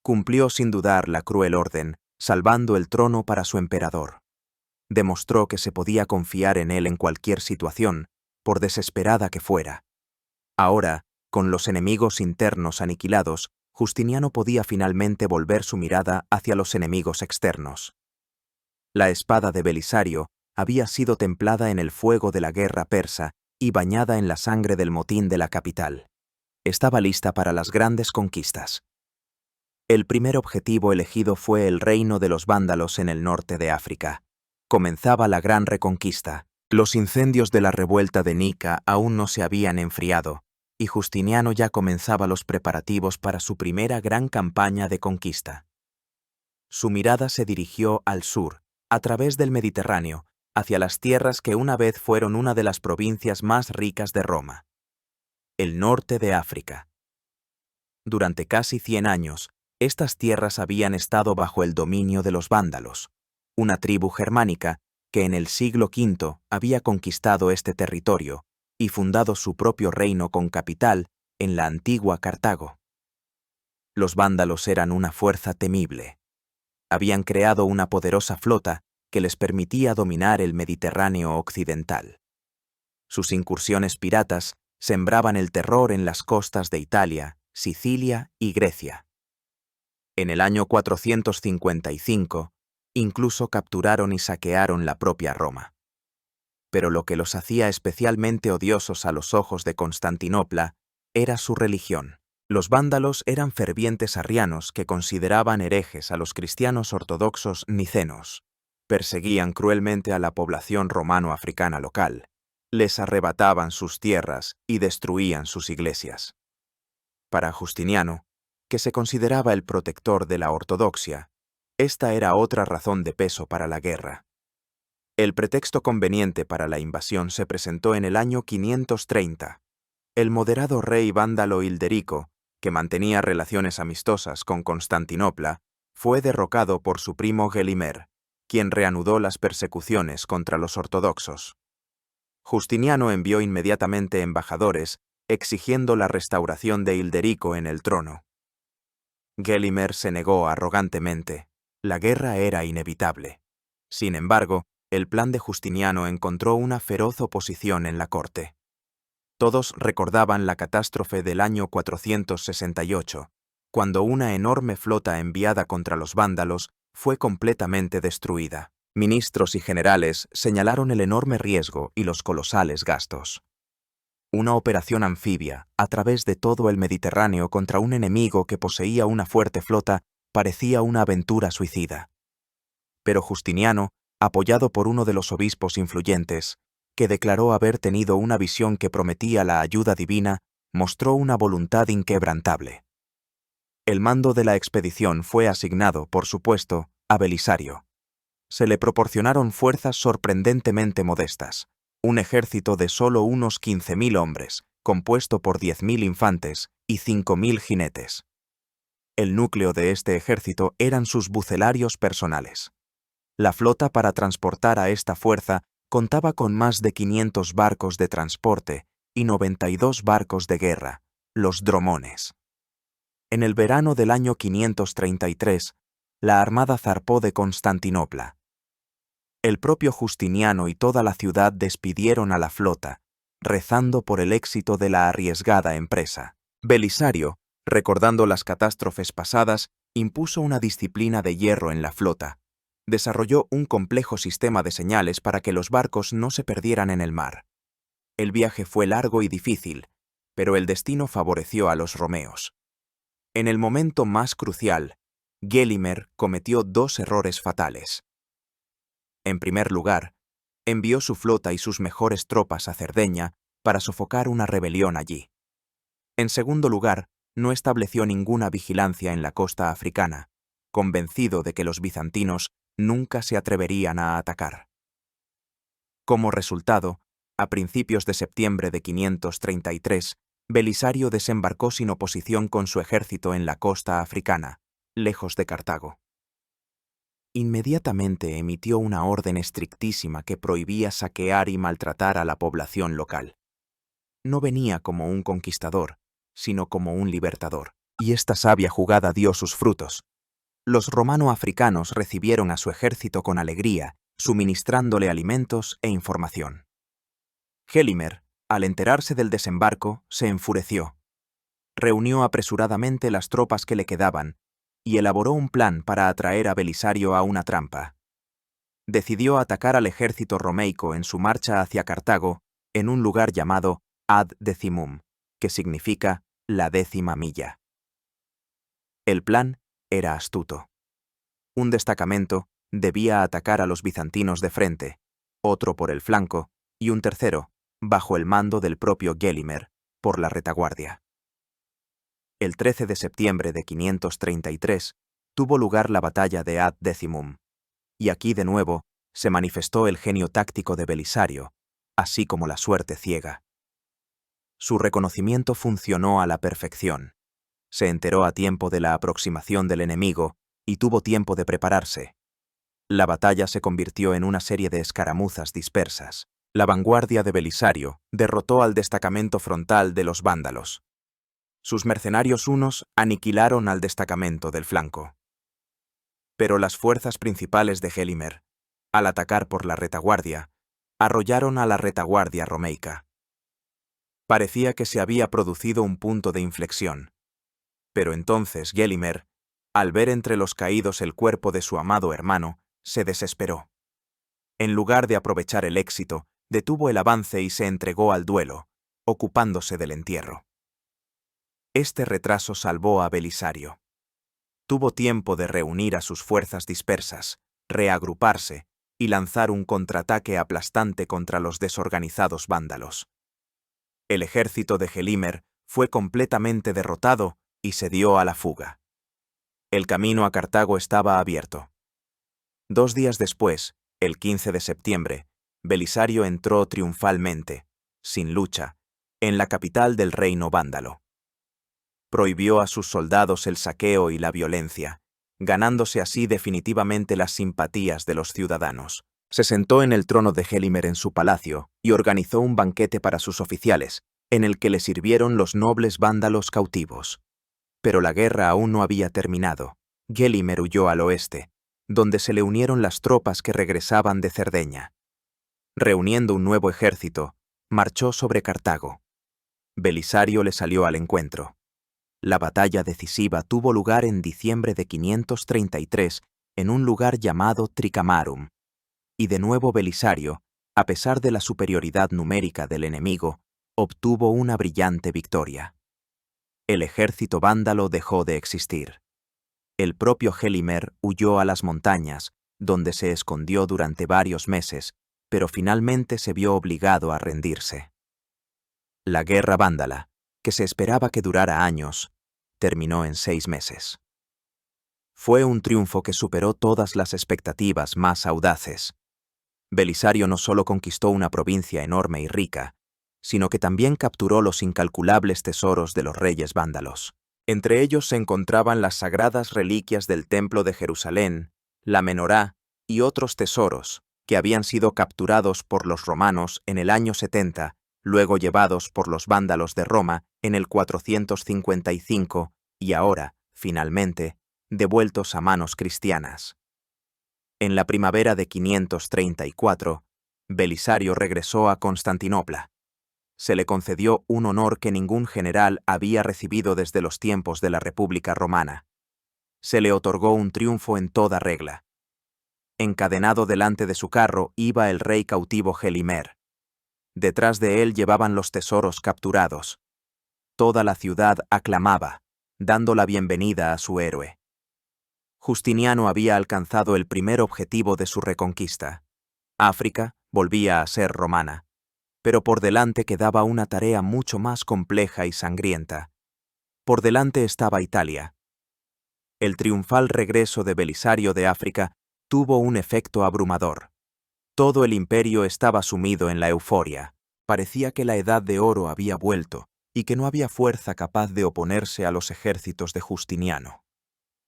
Cumplió sin dudar la cruel orden, salvando el trono para su emperador. Demostró que se podía confiar en él en cualquier situación, por desesperada que fuera. Ahora, con los enemigos internos aniquilados, Justiniano podía finalmente volver su mirada hacia los enemigos externos. La espada de Belisario había sido templada en el fuego de la guerra persa y bañada en la sangre del motín de la capital. Estaba lista para las grandes conquistas. El primer objetivo elegido fue el reino de los vándalos en el norte de África. Comenzaba la gran reconquista. Los incendios de la revuelta de Nica aún no se habían enfriado, y Justiniano ya comenzaba los preparativos para su primera gran campaña de conquista. Su mirada se dirigió al sur, a través del Mediterráneo, hacia las tierras que una vez fueron una de las provincias más ricas de Roma. El norte de África. Durante casi 100 años, estas tierras habían estado bajo el dominio de los vándalos, una tribu germánica que en el siglo V había conquistado este territorio y fundado su propio reino con capital en la antigua Cartago. Los vándalos eran una fuerza temible. Habían creado una poderosa flota que les permitía dominar el Mediterráneo occidental. Sus incursiones piratas sembraban el terror en las costas de Italia, Sicilia y Grecia. En el año 455, incluso capturaron y saquearon la propia Roma. Pero lo que los hacía especialmente odiosos a los ojos de Constantinopla era su religión. Los vándalos eran fervientes arrianos que consideraban herejes a los cristianos ortodoxos nicenos. Perseguían cruelmente a la población romano-africana local, les arrebataban sus tierras y destruían sus iglesias. Para Justiniano, que se consideraba el protector de la ortodoxia, esta era otra razón de peso para la guerra. El pretexto conveniente para la invasión se presentó en el año 530. El moderado rey vándalo Hilderico, que mantenía relaciones amistosas con Constantinopla, fue derrocado por su primo Gelimer, quien reanudó las persecuciones contra los ortodoxos. Justiniano envió inmediatamente embajadores exigiendo la restauración de Hilderico en el trono. Gelimer se negó arrogantemente. La guerra era inevitable. Sin embargo, el plan de Justiniano encontró una feroz oposición en la corte. Todos recordaban la catástrofe del año 468, cuando una enorme flota enviada contra los vándalos fue completamente destruida. Ministros y generales señalaron el enorme riesgo y los colosales gastos. Una operación anfibia, a través de todo el Mediterráneo contra un enemigo que poseía una fuerte flota, parecía una aventura suicida. Pero Justiniano, apoyado por uno de los obispos influyentes, que declaró haber tenido una visión que prometía la ayuda divina, mostró una voluntad inquebrantable. El mando de la expedición fue asignado, por supuesto, a Belisario. Se le proporcionaron fuerzas sorprendentemente modestas, un ejército de solo unos 15.000 hombres, compuesto por 10.000 infantes y 5.000 jinetes. El núcleo de este ejército eran sus bucelarios personales. La flota para transportar a esta fuerza contaba con más de 500 barcos de transporte y 92 barcos de guerra, los dromones. En el verano del año 533, la armada zarpó de Constantinopla. El propio Justiniano y toda la ciudad despidieron a la flota, rezando por el éxito de la arriesgada empresa. Belisario, recordando las catástrofes pasadas, impuso una disciplina de hierro en la flota, Desarrolló un complejo sistema de señales para que los barcos no se perdieran en el mar. El viaje fue largo y difícil, pero el destino favoreció a los romeos. En el momento más crucial, Gelimer cometió dos errores fatales. En primer lugar, envió su flota y sus mejores tropas a Cerdeña para sofocar una rebelión allí. En segundo lugar, no estableció ninguna vigilancia en la costa africana, convencido de que los bizantinos nunca se atreverían a atacar. Como resultado, a principios de septiembre de 533, Belisario desembarcó sin oposición con su ejército en la costa africana, lejos de Cartago. Inmediatamente emitió una orden estrictísima que prohibía saquear y maltratar a la población local. No venía como un conquistador, sino como un libertador, y esta sabia jugada dio sus frutos. Los romano-africanos recibieron a su ejército con alegría, suministrándole alimentos e información. Gelimer, al enterarse del desembarco, se enfureció. Reunió apresuradamente las tropas que le quedaban y elaboró un plan para atraer a Belisario a una trampa. Decidió atacar al ejército romeico en su marcha hacia Cartago en un lugar llamado Ad Decimum, que significa la 10ª milla. El plan era astuto. Un destacamento debía atacar a los bizantinos de frente, otro por el flanco y un tercero, bajo el mando del propio Gelimer, por la retaguardia. El 13 de septiembre de 533 tuvo lugar la batalla de Ad Decimum, y aquí de nuevo se manifestó el genio táctico de Belisario, así como la suerte ciega. Su reconocimiento funcionó a la perfección. Se enteró a tiempo de la aproximación del enemigo y tuvo tiempo de prepararse. La batalla se convirtió en una serie de escaramuzas dispersas. La vanguardia de Belisario derrotó al destacamento frontal de los vándalos. Sus mercenarios hunos aniquilaron al destacamento del flanco. Pero las fuerzas principales de Gelimer, al atacar por la retaguardia, arrollaron a la retaguardia romeica. Parecía que se había producido un punto de inflexión. Pero entonces Gelimer, al ver entre los caídos el cuerpo de su amado hermano, se desesperó. En lugar de aprovechar el éxito, detuvo el avance y se entregó al duelo, ocupándose del entierro. Este retraso salvó a Belisario. Tuvo tiempo de reunir a sus fuerzas dispersas, reagruparse y lanzar un contraataque aplastante contra los desorganizados vándalos. El ejército de Gelimer fue completamente derrotado y se dio a la fuga. El camino a Cartago estaba abierto. 2 días después, el 15 de septiembre, Belisario entró triunfalmente, sin lucha, en la capital del reino vándalo. Prohibió a sus soldados el saqueo y la violencia, ganándose así definitivamente las simpatías de los ciudadanos. Se sentó en el trono de Gelimer en su palacio y organizó un banquete para sus oficiales, en el que le sirvieron los nobles vándalos cautivos. Pero la guerra aún no había terminado. Gelimer huyó al oeste, donde se le unieron las tropas que regresaban de Cerdeña. Reuniendo un nuevo ejército, marchó sobre Cartago. Belisario le salió al encuentro. La batalla decisiva tuvo lugar en diciembre de 533 en un lugar llamado Tricamarum, y de nuevo Belisario, a pesar de la superioridad numérica del enemigo, obtuvo una brillante victoria. El ejército vándalo dejó de existir. El propio Gelimer huyó a las montañas, donde se escondió durante varios meses, pero finalmente se vio obligado a rendirse. La guerra vándala, que se esperaba que durara años, terminó en 6 meses. Fue un triunfo que superó todas las expectativas más audaces. Belisario no solo conquistó una provincia enorme y rica, sino que también capturó los incalculables tesoros de los reyes vándalos. Entre ellos se encontraban las sagradas reliquias del Templo de Jerusalén, la menorá y otros tesoros que habían sido capturados por los romanos en el año 70, luego llevados por los vándalos de Roma en el 455 y ahora, finalmente, devueltos a manos cristianas. En la primavera de 534, Belisario regresó a Constantinopla. Se le concedió un honor que ningún general había recibido desde los tiempos de la República Romana. Se le otorgó un triunfo en toda regla. Encadenado delante de su carro iba el rey cautivo Gelimer. Detrás de él llevaban los tesoros capturados. Toda la ciudad aclamaba, dando la bienvenida a su héroe. Justiniano había alcanzado el primer objetivo de su reconquista. África volvía a ser romana, pero por delante quedaba una tarea mucho más compleja y sangrienta. Por delante estaba Italia. El triunfal regreso de Belisario de África tuvo un efecto abrumador. Todo el imperio estaba sumido en la euforia. Parecía que la edad de oro había vuelto y que no había fuerza capaz de oponerse a los ejércitos de Justiniano.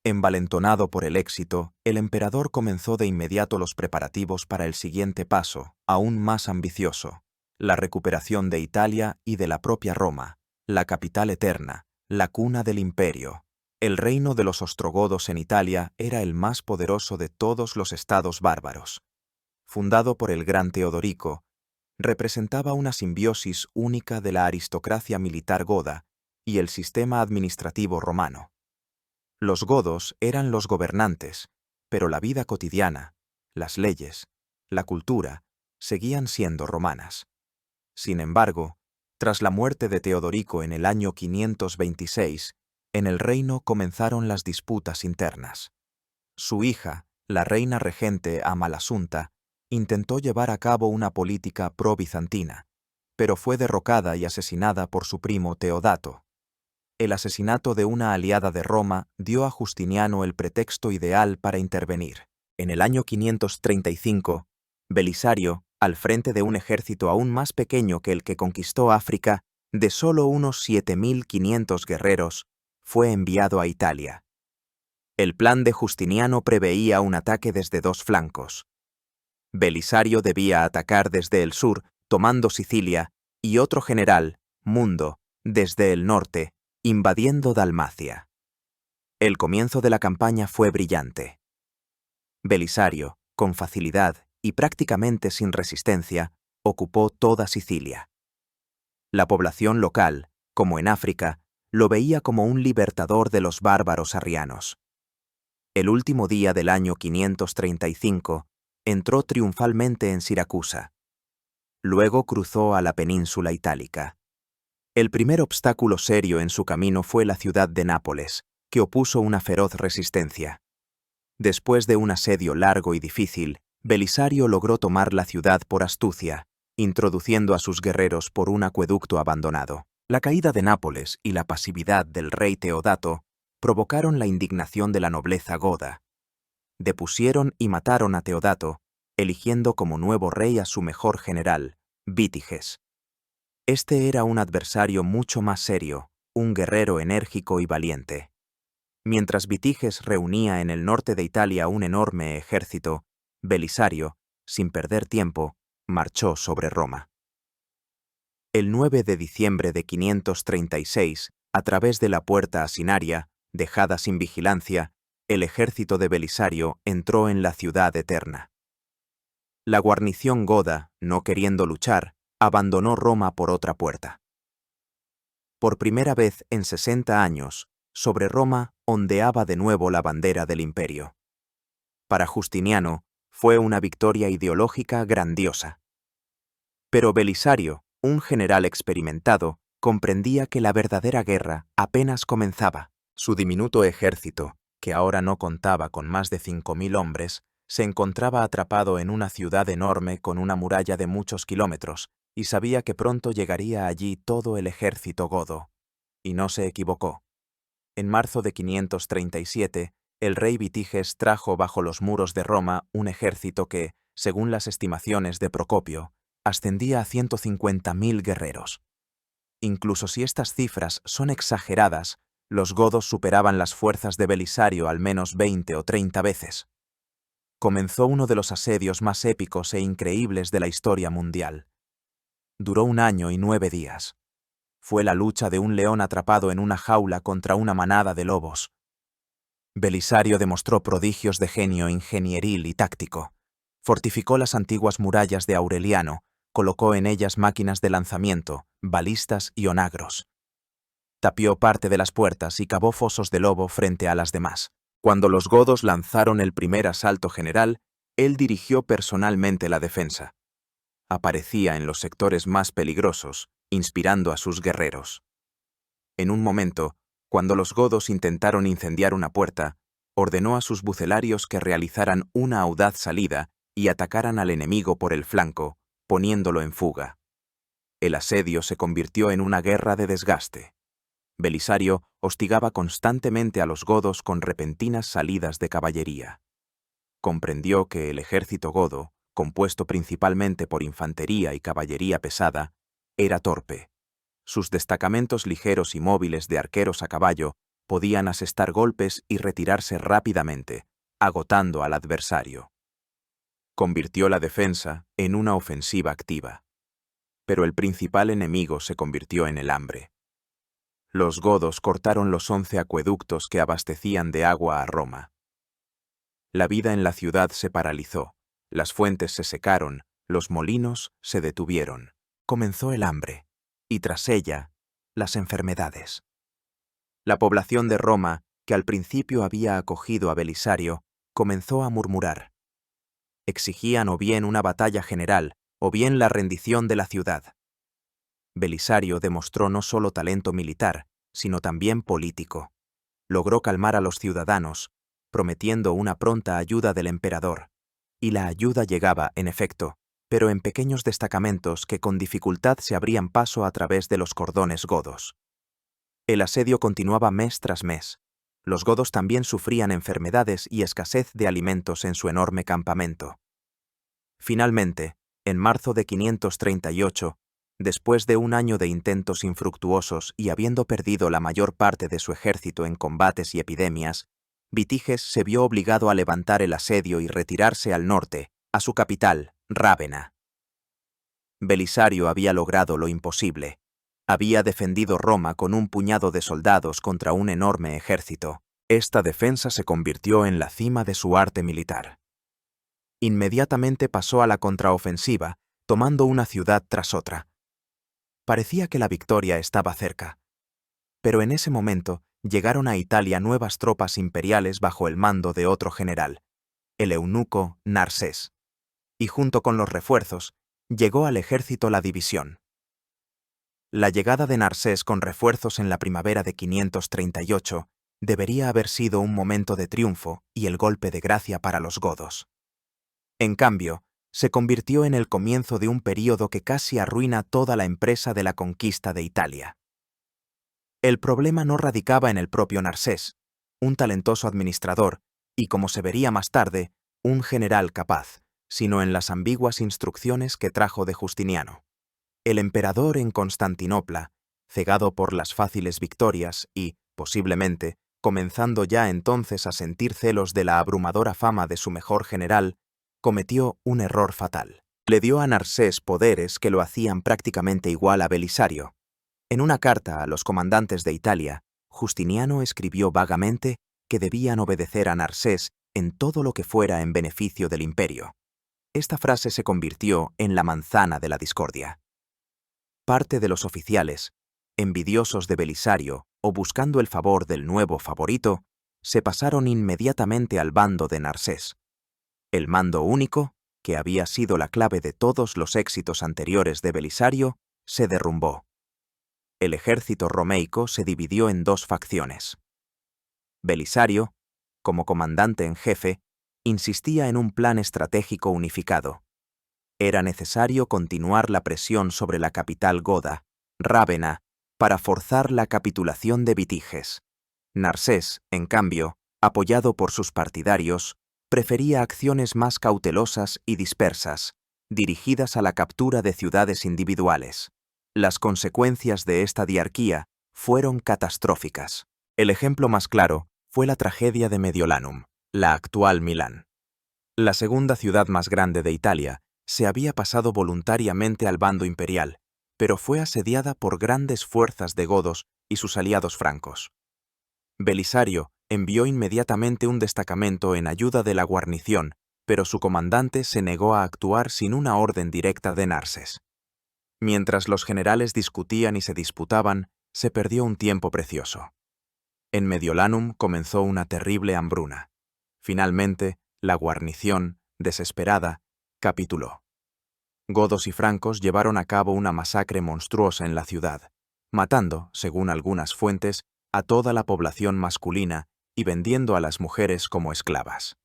Envalentonado por el éxito, el emperador comenzó de inmediato los preparativos para el siguiente paso, aún más ambicioso: la recuperación de Italia y de la propia Roma, la capital eterna, la cuna del imperio. El reino de los ostrogodos en Italia era el más poderoso de todos los estados bárbaros. Fundado por el gran Teodorico, representaba una simbiosis única de la aristocracia militar goda y el sistema administrativo romano. Los godos eran los gobernantes, pero la vida cotidiana, las leyes, la cultura, seguían siendo romanas. Sin embargo, tras la muerte de Teodorico en el año 526, en el reino comenzaron las disputas internas. Su hija, la reina regente Amalasunta, intentó llevar a cabo una política pro-bizantina, pero fue derrocada y asesinada por su primo Teodato. El asesinato de una aliada de Roma dio a Justiniano el pretexto ideal para intervenir. En el año 535, Belisario, al frente de un ejército aún más pequeño que el que conquistó África, de solo unos 7.500 guerreros, fue enviado a Italia. El plan de Justiniano preveía un ataque desde dos flancos. Belisario debía atacar desde el sur, tomando Sicilia, y otro general, Mundo, desde el norte, invadiendo Dalmacia. El comienzo de la campaña fue brillante. Belisario, con facilidad y prácticamente sin resistencia, ocupó toda Sicilia. La población local, como en África, lo veía como un libertador de los bárbaros arrianos. El último día del año 535, entró triunfalmente en Siracusa. Luego cruzó a la península itálica. El primer obstáculo serio en su camino fue la ciudad de Nápoles, que opuso una feroz resistencia. Después de un asedio largo y difícil, Belisario logró tomar la ciudad por astucia, introduciendo a sus guerreros por un acueducto abandonado. La caída de Nápoles y la pasividad del rey Teodato provocaron la indignación de la nobleza goda. Depusieron y mataron a Teodato, eligiendo como nuevo rey a su mejor general, Vítiges. Este era un adversario mucho más serio, un guerrero enérgico y valiente. Mientras Vítiges reunía en el norte de Italia un enorme ejército, Belisario, sin perder tiempo, marchó sobre Roma. El 9 de diciembre de 536, a través de la puerta asinaria, dejada sin vigilancia, el ejército de Belisario entró en la ciudad eterna. La guarnición goda, no queriendo luchar, abandonó Roma por otra puerta. Por primera vez en 60 años, sobre Roma ondeaba de nuevo la bandera del imperio. Para Justiniano, fue una victoria ideológica grandiosa. Pero Belisario, un general experimentado, comprendía que la verdadera guerra apenas comenzaba. Su diminuto ejército, que ahora no contaba con más de 5.000 hombres, se encontraba atrapado en una ciudad enorme con una muralla de muchos kilómetros, y sabía que pronto llegaría allí todo el ejército godo. Y no se equivocó. En marzo de 537, el rey Vítiges trajo bajo los muros de Roma un ejército que, según las estimaciones de Procopio, ascendía a 150.000 guerreros. Incluso si estas cifras son exageradas, los godos superaban las fuerzas de Belisario al menos 20 o 30 veces. Comenzó uno de los asedios más épicos e increíbles de la historia mundial. Duró 1 año y 9 días. Fue la lucha de un león atrapado en una jaula contra una manada de lobos. Belisario demostró prodigios de genio ingenieril y táctico. Fortificó las antiguas murallas de Aureliano, colocó en ellas máquinas de lanzamiento, balistas y onagros. Tapió parte de las puertas y cavó fosos de lobo frente a las demás. Cuando los godos lanzaron el primer asalto general, Él dirigió personalmente la defensa. Aparecía en los sectores más peligrosos, inspirando a sus guerreros. En un momento, cuando los godos intentaron incendiar una puerta, ordenó a sus bucelarios que realizaran una audaz salida y atacaran al enemigo por el flanco, poniéndolo en fuga. El asedio se convirtió en una guerra de desgaste. Belisario hostigaba constantemente a los godos con repentinas salidas de caballería. Comprendió que el ejército godo, compuesto principalmente por infantería y caballería pesada, era torpe. Sus destacamentos ligeros y móviles de arqueros a caballo podían asestar golpes y retirarse rápidamente, agotando al adversario. Convirtió la defensa en una ofensiva activa. Pero el principal enemigo se convirtió en el hambre. Los godos cortaron los 11 acueductos que abastecían de agua a Roma. La vida en la ciudad se paralizó, las fuentes se secaron, los molinos se detuvieron. Comenzó el hambre, y tras ella, las enfermedades. La población de Roma, que al principio había acogido a Belisario, comenzó a murmurar. Exigían o bien una batalla general, o bien la rendición de la ciudad. Belisario demostró no solo talento militar, sino también político. Logró calmar a los ciudadanos, prometiendo una pronta ayuda del emperador. Y la ayuda llegaba, en efecto, pero en pequeños destacamentos que con dificultad se abrían paso a través de los cordones godos. El asedio continuaba mes tras mes. Los godos también sufrían enfermedades y escasez de alimentos en su enorme campamento. Finalmente, en marzo de 538, después de un año de intentos infructuosos y habiendo perdido la mayor parte de su ejército en combates y epidemias, Vitiges se vio obligado a levantar el asedio y retirarse al norte, a su capital, Rávena. Belisario había logrado lo imposible. Había defendido Roma con un puñado de soldados contra un enorme ejército. Esta defensa se convirtió en la cima de su arte militar. Inmediatamente pasó a la contraofensiva, tomando una ciudad tras otra. Parecía que la victoria estaba cerca. Pero en ese momento llegaron a Italia nuevas tropas imperiales bajo el mando de otro general, el eunuco Narsés. Y junto con los refuerzos, llegó al ejército la división. La llegada de Narsés con refuerzos en la primavera de 538 debería haber sido un momento de triunfo y el golpe de gracia para los godos. En cambio, se convirtió en el comienzo de un período que casi arruina toda la empresa de la conquista de Italia. El problema no radicaba en el propio Narsés, un talentoso administrador y, como se vería más tarde, un general capaz, sino en las ambiguas instrucciones que trajo de Justiniano. El emperador en Constantinopla, cegado por las fáciles victorias y, posiblemente, comenzando ya entonces a sentir celos de la abrumadora fama de su mejor general, cometió un error fatal. Le dio a Narsés poderes que lo hacían prácticamente igual a Belisario. En una carta a los comandantes de Italia, Justiniano escribió vagamente que debían obedecer a Narsés en todo lo que fuera en beneficio del imperio. Esta frase se convirtió en la manzana de la discordia. Parte de los oficiales, envidiosos de Belisario o buscando el favor del nuevo favorito, se pasaron inmediatamente al bando de Narsés. El mando único, que había sido la clave de todos los éxitos anteriores de Belisario, se derrumbó. El ejército romeico se dividió en dos facciones. Belisario, como comandante en jefe, insistía en un plan estratégico unificado. Era necesario continuar la presión sobre la capital goda, Rávena, para forzar la capitulación de Vitiges. Narsés, en cambio, apoyado por sus partidarios, prefería acciones más cautelosas y dispersas, dirigidas a la captura de ciudades individuales. Las consecuencias de esta diarquía fueron catastróficas. El ejemplo más claro fue la tragedia de Mediolanum, la actual Milán. La segunda ciudad más grande de Italia se había pasado voluntariamente al bando imperial, pero fue asediada por grandes fuerzas de godos y sus aliados francos. Belisario envió inmediatamente un destacamento en ayuda de la guarnición, pero su comandante se negó a actuar sin una orden directa de Narsés. Mientras los generales discutían y se disputaban, se perdió un tiempo precioso. En Mediolanum comenzó una terrible hambruna. Finalmente, la guarnición, desesperada, capituló. Godos y francos llevaron a cabo una masacre monstruosa en la ciudad, matando, según algunas fuentes, a toda la población masculina y vendiendo a las mujeres como esclavas.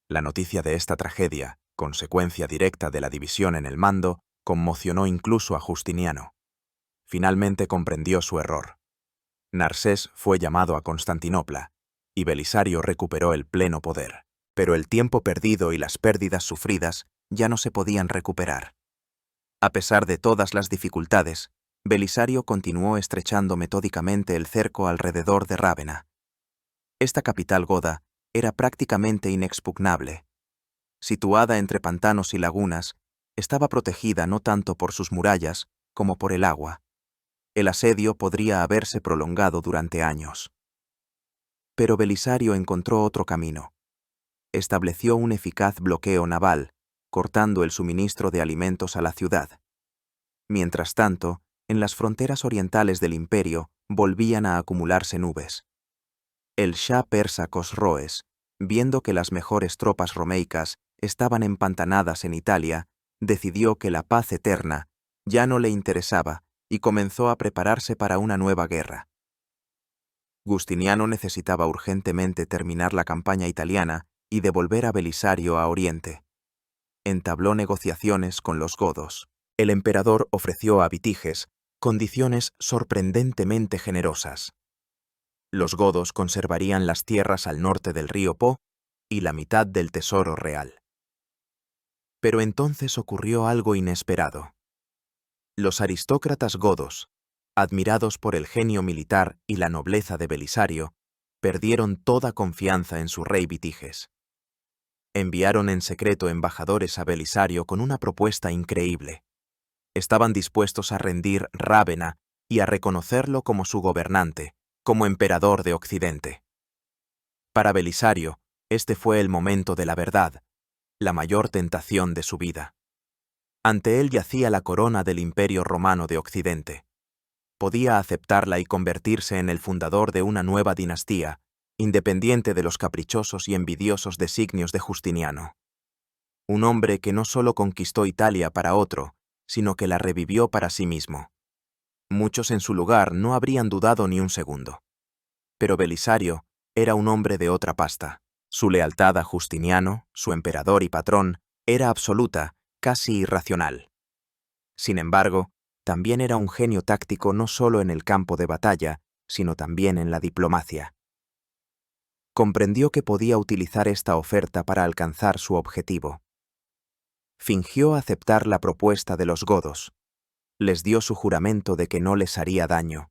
La noticia de esta tragedia, consecuencia directa de la división en el mando, conmocionó incluso a Justiniano. Finalmente comprendió su error. Narsés fue llamado a Constantinopla, y Belisario recuperó el pleno poder. Pero el tiempo perdido y las pérdidas sufridas ya no se podían recuperar. A pesar de todas las dificultades, Belisario continuó estrechando metódicamente el cerco alrededor de Rávena. Esta capital goda era prácticamente inexpugnable. Situada entre pantanos y lagunas, estaba protegida no tanto por sus murallas como por el agua. El asedio podría haberse prolongado durante años. Pero Belisario encontró otro camino. Estableció un eficaz bloqueo naval, cortando el suministro de alimentos a la ciudad. Mientras tanto, en las fronteras orientales del imperio volvían a acumularse nubes. El Shah persa Cosroes, viendo que las mejores tropas romeicas estaban empantanadas en Italia, decidió que la paz eterna ya no le interesaba y comenzó a prepararse para una nueva guerra. Justiniano necesitaba urgentemente terminar la campaña italiana y devolver a Belisario a Oriente. Entabló negociaciones con los godos. El emperador ofreció a Vitiges condiciones sorprendentemente generosas. Los godos conservarían las tierras al norte del río Po y la mitad del tesoro real. Pero entonces ocurrió algo inesperado. Los aristócratas godos, admirados por el genio militar y la nobleza de Belisario, perdieron toda confianza en su rey Vitiges. Enviaron en secreto embajadores a Belisario con una propuesta increíble. Estaban dispuestos a rendir Rávena y a reconocerlo como su gobernante, como emperador de Occidente. Para Belisario, este fue el momento de la verdad, la mayor tentación de su vida. Ante él yacía la corona del Imperio Romano de Occidente. Podía aceptarla y convertirse en el fundador de una nueva dinastía, independiente de los caprichosos y envidiosos designios de Justiniano. Un hombre que no solo conquistó Italia para otro, sino que la revivió para sí mismo. Muchos en su lugar no habrían dudado ni un segundo. Pero Belisario era un hombre de otra pasta. Su lealtad a Justiniano, su emperador y patrón, era absoluta, casi irracional. Sin embargo, también era un genio táctico no solo en el campo de batalla, sino también en la diplomacia. Comprendió que podía utilizar esta oferta para alcanzar su objetivo. Fingió aceptar la propuesta de los godos. Les dio su juramento de que no les haría daño.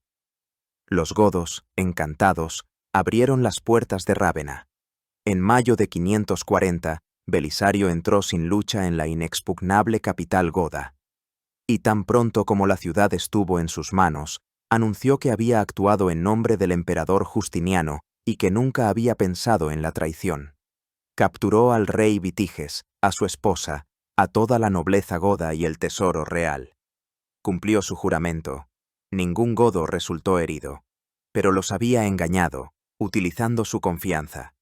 Los godos, encantados, abrieron las puertas de Rávena. En mayo de 540, Belisario entró sin lucha en la inexpugnable capital goda. Y tan pronto como la ciudad estuvo en sus manos, anunció que había actuado en nombre del emperador Justiniano y que nunca había pensado en la traición. Capturó al rey Vitiges, a su esposa, a toda la nobleza goda y el tesoro real. Cumplió su juramento. Ningún godo resultó herido, pero los había engañado, utilizando su confianza.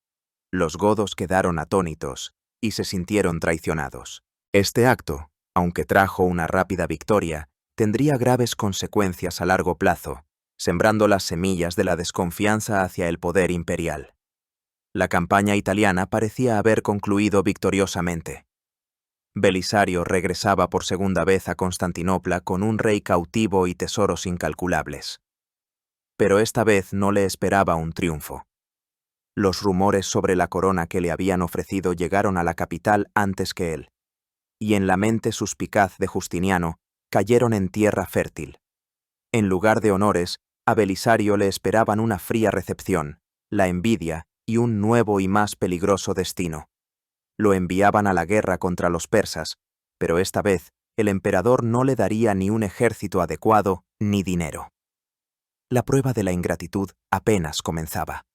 Los godos quedaron atónitos y se sintieron traicionados. Este acto, aunque trajo una rápida victoria, tendría graves consecuencias a largo plazo, sembrando las semillas de la desconfianza hacia el poder imperial. La campaña italiana parecía haber concluido victoriosamente. Belisario regresaba por segunda vez a Constantinopla con un rey cautivo y tesoros incalculables. Pero esta vez no le esperaba un triunfo. Los rumores sobre la corona que le habían ofrecido llegaron a la capital antes que él, y en la mente suspicaz de Justiniano cayeron en tierra fértil. En lugar de honores, a Belisario le esperaban una fría recepción, la envidia y un nuevo y más peligroso destino. Lo enviaban a la guerra contra los persas, pero esta vez el emperador no le daría ni un ejército adecuado ni dinero. La prueba de la ingratitud apenas comenzaba.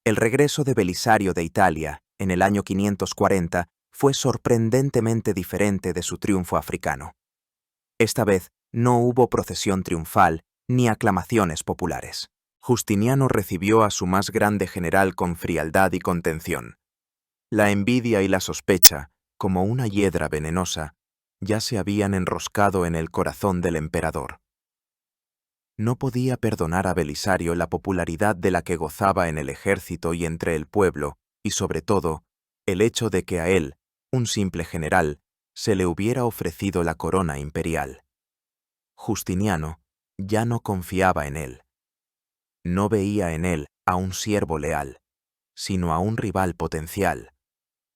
El regreso de Belisario de Italia, en el año 540, fue sorprendentemente diferente de su triunfo africano. Esta vez no hubo procesión triunfal ni aclamaciones populares. Justiniano recibió a su más grande general con frialdad y contención. La envidia y la sospecha como una hiedra venenosa, ya se habían enroscado en el corazón del emperador. No podía perdonar a Belisario la popularidad de la que gozaba en el ejército y entre el pueblo, y sobre todo, el hecho de que a él, un simple general, se le hubiera ofrecido la corona imperial. Justiniano ya no confiaba en él. No veía en él a un siervo leal, sino a un rival potencial.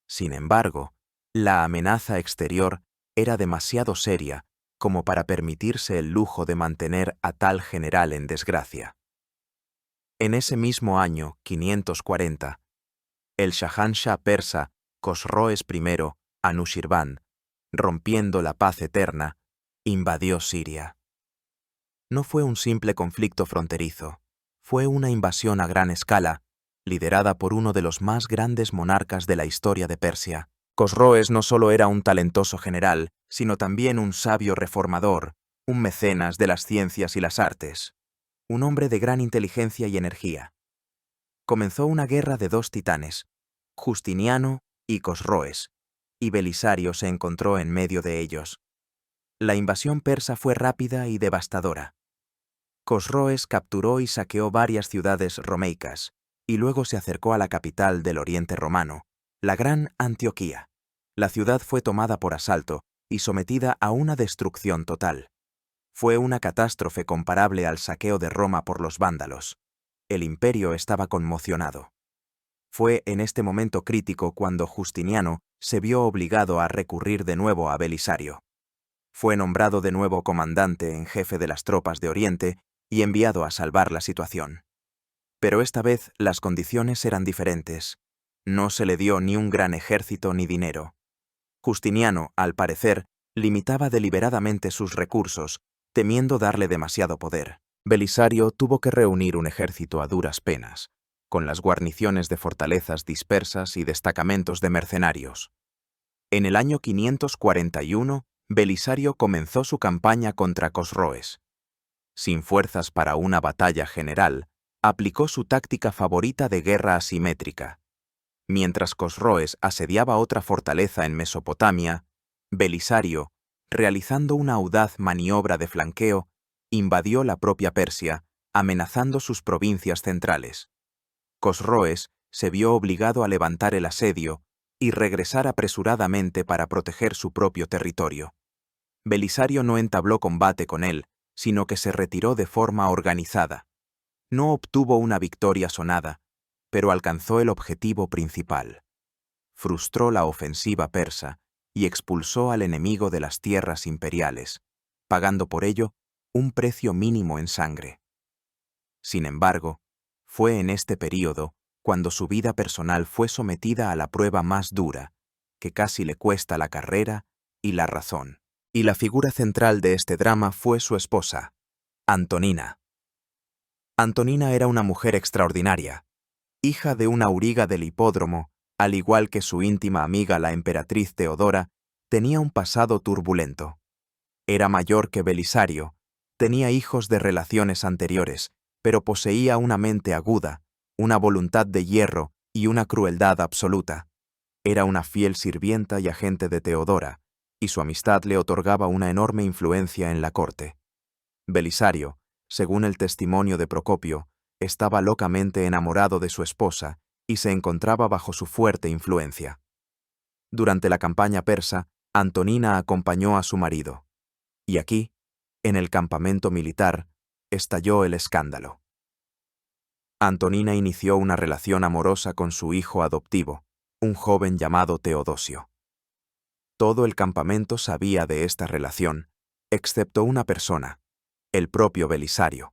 Sin embargo, la amenaza exterior era demasiado seria como para permitirse el lujo de mantener a tal general en desgracia. En ese mismo año, 540, el Shahanshah persa Cosroes I Anushirvan, rompiendo la paz eterna, invadió Siria. No fue un simple conflicto fronterizo, fue una invasión a gran escala, liderada por uno de los más grandes monarcas de la historia de Persia. Cosroes no solo era un talentoso general, sino también un sabio reformador, un mecenas de las ciencias y las artes, un hombre de gran inteligencia y energía. Comenzó una guerra de dos titanes, Justiniano y Cosroes, y Belisario se encontró en medio de ellos. La invasión persa fue rápida y devastadora. Cosroes capturó y saqueó varias ciudades romeicas, y luego se acercó a la capital del Oriente Romano, la Gran Antioquía. La ciudad fue tomada por asalto y sometida a una destrucción total. Fue una catástrofe comparable al saqueo de Roma por los vándalos. El imperio estaba conmocionado. Fue en este momento crítico cuando Justiniano se vio obligado a recurrir de nuevo a Belisario. Fue nombrado de nuevo comandante en jefe de las tropas de Oriente y enviado a salvar la situación. Pero esta vez las condiciones eran diferentes. No se le dio ni un gran ejército ni dinero. Justiniano, al parecer, limitaba deliberadamente sus recursos, temiendo darle demasiado poder. Belisario tuvo que reunir un ejército a duras penas, con las guarniciones de fortalezas dispersas y destacamentos de mercenarios. En el año 541, Belisario comenzó su campaña contra Cosroes. Sin fuerzas para una batalla general, aplicó su táctica favorita de guerra asimétrica. Mientras Cosroes asediaba otra fortaleza en Mesopotamia, Belisario, realizando una audaz maniobra de flanqueo, invadió la propia Persia, amenazando sus provincias centrales. Cosroes se vio obligado a levantar el asedio y regresar apresuradamente para proteger su propio territorio. Belisario no entabló combate con él, sino que se retiró de forma organizada. No obtuvo una victoria sonada, pero alcanzó el objetivo principal. Frustró la ofensiva persa y expulsó al enemigo de las tierras imperiales, pagando por ello un precio mínimo en sangre. Sin embargo, fue en este período cuando su vida personal fue sometida a la prueba más dura, que casi le cuesta la carrera y la razón. Y la figura central de este drama fue su esposa, Antonina. Antonina era una mujer extraordinaria, hija de una auriga del hipódromo, al igual que su íntima amiga la emperatriz Teodora, tenía un pasado turbulento. Era mayor que Belisario, tenía hijos de relaciones anteriores, pero poseía una mente aguda, una voluntad de hierro y una crueldad absoluta. Era una fiel sirvienta y agente de Teodora, y su amistad le otorgaba una enorme influencia en la corte. Belisario, según el testimonio de Procopio, estaba locamente enamorado de su esposa y se encontraba bajo su fuerte influencia. Durante la campaña persa, Antonina acompañó a su marido. Y aquí, en el campamento militar, estalló el escándalo. Antonina inició una relación amorosa con su hijo adoptivo, un joven llamado Teodosio. Todo el campamento sabía de esta relación, excepto una persona, el propio Belisario.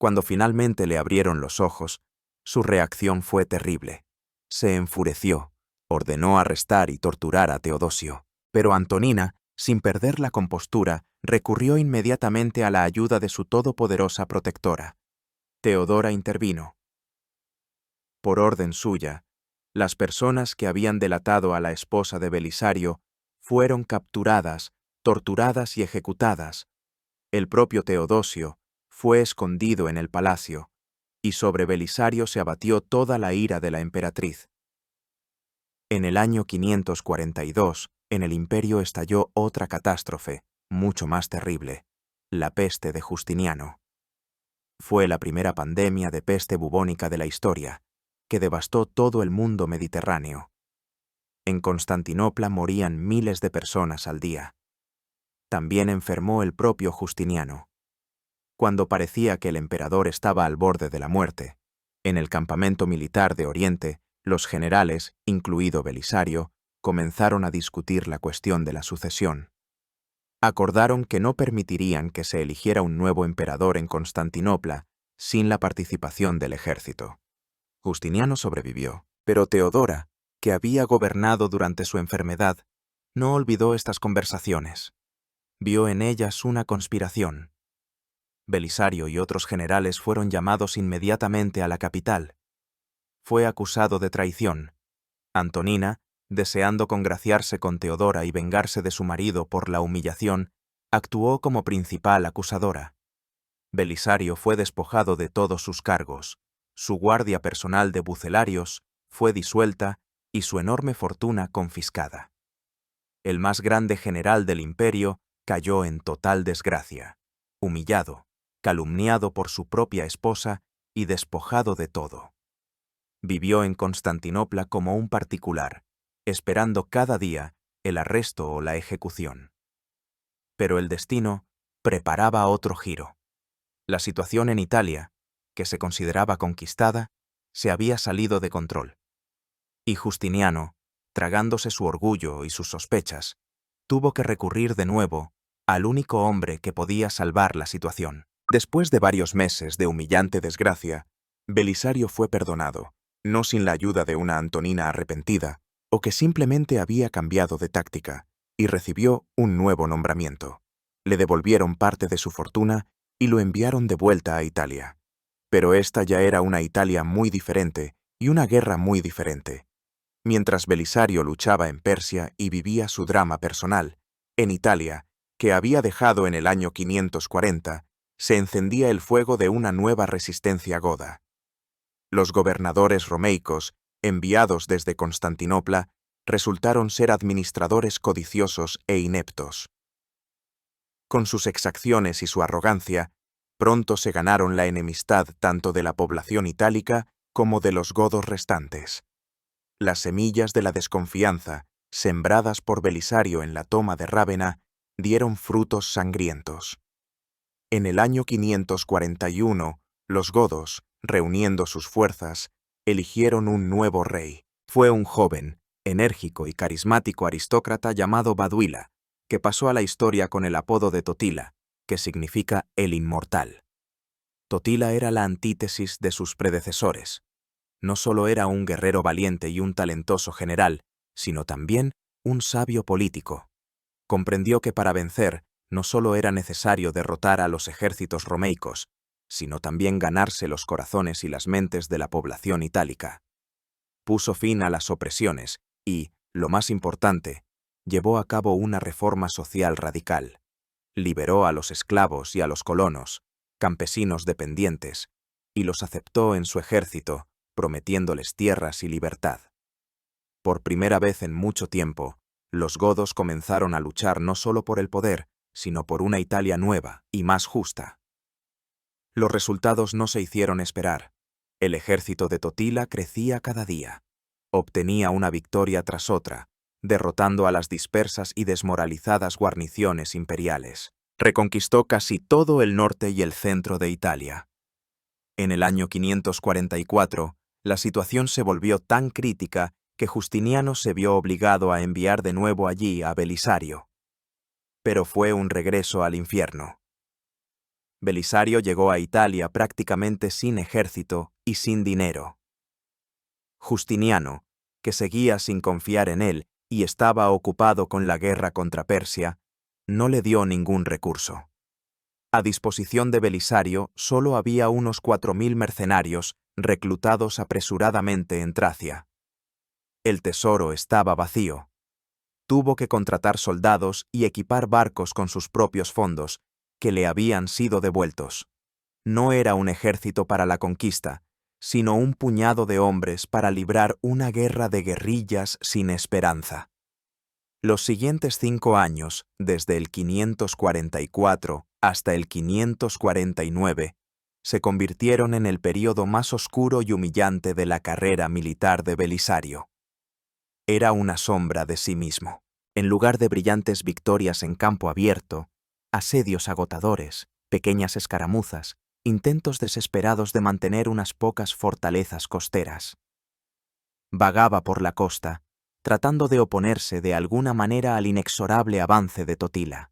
Cuando finalmente le abrieron los ojos, su reacción fue terrible. Se enfureció, ordenó arrestar y torturar a Teodosio. Pero Antonina, sin perder la compostura, recurrió inmediatamente a la ayuda de su todopoderosa protectora. Teodora intervino. Por orden suya, las personas que habían delatado a la esposa de Belisario fueron capturadas, torturadas y ejecutadas. El propio Teodosio fue escondido en el palacio, y sobre Belisario se abatió toda la ira de la emperatriz. En el año 542, en el imperio estalló otra catástrofe, mucho más terrible, la peste de Justiniano. Fue la primera pandemia de peste bubónica de la historia, que devastó todo el mundo mediterráneo. En Constantinopla morían miles de personas al día. También enfermó el propio Justiniano. Cuando parecía que el emperador estaba al borde de la muerte, en el campamento militar de Oriente, los generales, incluido Belisario, comenzaron a discutir la cuestión de la sucesión. Acordaron que no permitirían que se eligiera un nuevo emperador en Constantinopla sin la participación del ejército. Justiniano sobrevivió, pero Teodora, que había gobernado durante su enfermedad, no olvidó estas conversaciones. Vio en ellas una conspiración. Belisario y otros generales fueron llamados inmediatamente a la capital. Fue acusado de traición. Antonina, deseando congraciarse con Teodora y vengarse de su marido por la humillación, actuó como principal acusadora. Belisario fue despojado de todos sus cargos, su guardia personal de bucelarios fue disuelta y su enorme fortuna confiscada. El más grande general del imperio cayó en total desgracia, humillado, calumniado por su propia esposa y despojado de todo. Vivió en Constantinopla como un particular, esperando cada día el arresto o la ejecución. Pero el destino preparaba otro giro. La situación en Italia, que se consideraba conquistada, se había salido de control. Y Justiniano, tragándose su orgullo y sus sospechas, tuvo que recurrir de nuevo al único hombre que podía salvar la situación. Después de varios meses de humillante desgracia, Belisario fue perdonado, no sin la ayuda de una Antonina arrepentida, o que simplemente había cambiado de táctica, y recibió un nuevo nombramiento. Le devolvieron parte de su fortuna y lo enviaron de vuelta a Italia. Pero esta ya era una Italia muy diferente y una guerra muy diferente. Mientras Belisario luchaba en Persia y vivía su drama personal, en Italia, que había dejado en el año 540, se encendía el fuego de una nueva resistencia goda. Los gobernadores romeicos, enviados desde Constantinopla, resultaron ser administradores codiciosos e ineptos. Con sus exacciones y su arrogancia, pronto se ganaron la enemistad tanto de la población itálica como de los godos restantes. Las semillas de la desconfianza, sembradas por Belisario en la toma de Rávena, dieron frutos sangrientos. En el año 541, los godos, reuniendo sus fuerzas, eligieron un nuevo rey. Fue un joven, enérgico y carismático aristócrata llamado Baduila, que pasó a la historia con el apodo de Totila, que significa el inmortal. Totila era la antítesis de sus predecesores. No solo era un guerrero valiente y un talentoso general, sino también un sabio político. Comprendió que para vencer no solo era necesario derrotar a los ejércitos romeicos, sino también ganarse los corazones y las mentes de la población itálica. Puso fin a las opresiones y, lo más importante, llevó a cabo una reforma social radical. Liberó a los esclavos y a los colonos, campesinos dependientes, y los aceptó en su ejército, prometiéndoles tierras y libertad. Por primera vez en mucho tiempo, los godos comenzaron a luchar no solo por el poder, sino por una Italia nueva y más justa. Los resultados no se hicieron esperar. El ejército de Totila crecía cada día. Obtenía una victoria tras otra, derrotando a las dispersas y desmoralizadas guarniciones imperiales. Reconquistó casi todo el norte y el centro de Italia. En el año 544, la situación se volvió tan crítica que Justiniano se vio obligado a enviar de nuevo allí a Belisario. Pero fue un regreso al infierno. Belisario llegó a Italia prácticamente sin ejército y sin dinero. Justiniano, que seguía sin confiar en él y estaba ocupado con la guerra contra Persia, no le dio ningún recurso. A disposición de Belisario solo había unos 4.000 mercenarios reclutados apresuradamente en Tracia. El tesoro estaba vacío. Tuvo que contratar soldados y equipar barcos con sus propios fondos, que le habían sido devueltos. No era un ejército para la conquista, sino un puñado de hombres para librar una guerra de guerrillas sin esperanza. Los siguientes 5 años, desde el 544 hasta el 549, se convirtieron en el período más oscuro y humillante de la carrera militar de Belisario. Era una sombra de sí mismo. En lugar de brillantes victorias en campo abierto, asedios agotadores, pequeñas escaramuzas, intentos desesperados de mantener unas pocas fortalezas costeras. Vagaba por la costa, tratando de oponerse de alguna manera al inexorable avance de Totila.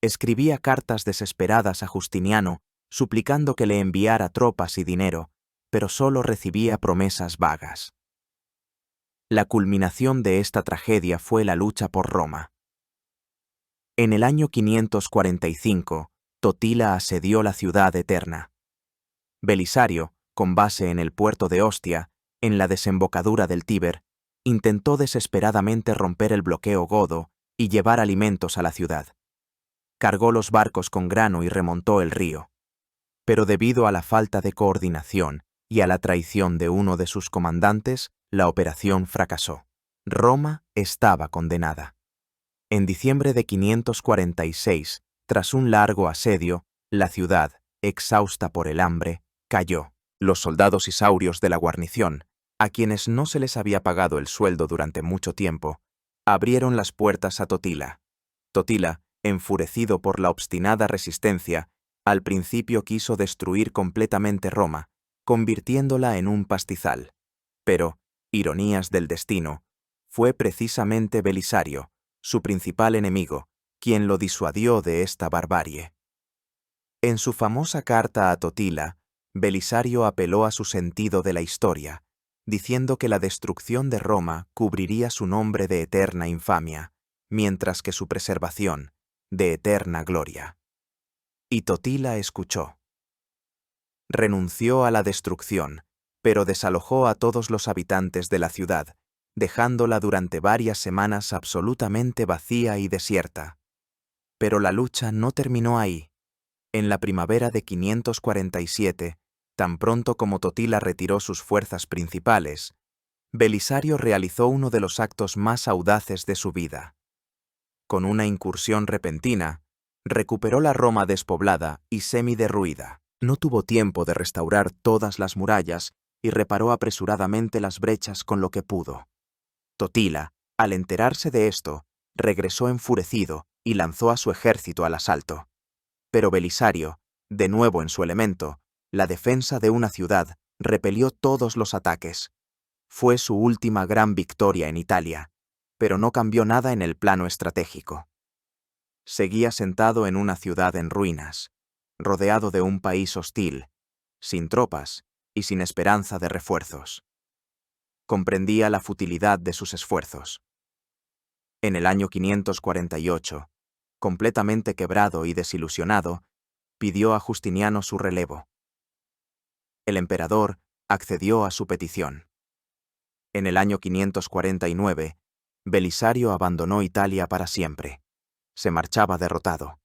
Escribía cartas desesperadas a Justiniano, suplicando que le enviara tropas y dinero, pero solo recibía promesas vagas. La culminación de esta tragedia fue la lucha por Roma. En el año 545, Totila asedió la ciudad eterna. Belisario, con base en el puerto de Ostia, en la desembocadura del Tíber, intentó desesperadamente romper el bloqueo godo y llevar alimentos a la ciudad. Cargó los barcos con grano y remontó el río. Pero debido a la falta de coordinación y a la traición de uno de sus comandantes, la operación fracasó. Roma estaba condenada. En diciembre de 546, tras un largo asedio, la ciudad, exhausta por el hambre, cayó. Los soldados isaurios de la guarnición, a quienes no se les había pagado el sueldo durante mucho tiempo, abrieron las puertas a Totila. Totila, enfurecido por la obstinada resistencia, al principio quiso destruir completamente Roma, convirtiéndola en un pastizal. Pero, ironías del destino, fue precisamente Belisario, su principal enemigo, quien lo disuadió de esta barbarie. En su famosa carta a Totila, Belisario apeló a su sentido de la historia, diciendo que la destrucción de Roma cubriría su nombre de eterna infamia, mientras que su preservación, de eterna gloria. Y Totila escuchó. Renunció a la destrucción, pero desalojó a todos los habitantes de la ciudad, dejándola durante varias semanas absolutamente vacía y desierta. Pero la lucha no terminó ahí. En la primavera de 547, tan pronto como Totila retiró sus fuerzas principales, Belisario realizó uno de los actos más audaces de su vida. Con una incursión repentina, recuperó la Roma despoblada y semiderruida. No tuvo tiempo de restaurar todas las murallas y reparó apresuradamente las brechas con lo que pudo. Totila, al enterarse de esto, regresó enfurecido y lanzó a su ejército al asalto. Pero Belisario, de nuevo en su elemento, la defensa de una ciudad, repelió todos los ataques. Fue su última gran victoria en Italia, pero no cambió nada en el plano estratégico. Seguía sentado en una ciudad en ruinas, rodeado de un país hostil, sin tropas y sin esperanza de refuerzos. Comprendía la futilidad de sus esfuerzos. En el año 548, completamente quebrado y desilusionado, pidió a Justiniano su relevo. El emperador accedió a su petición. En el año 549, Belisario abandonó Italia para siempre. Se marchaba derrotado.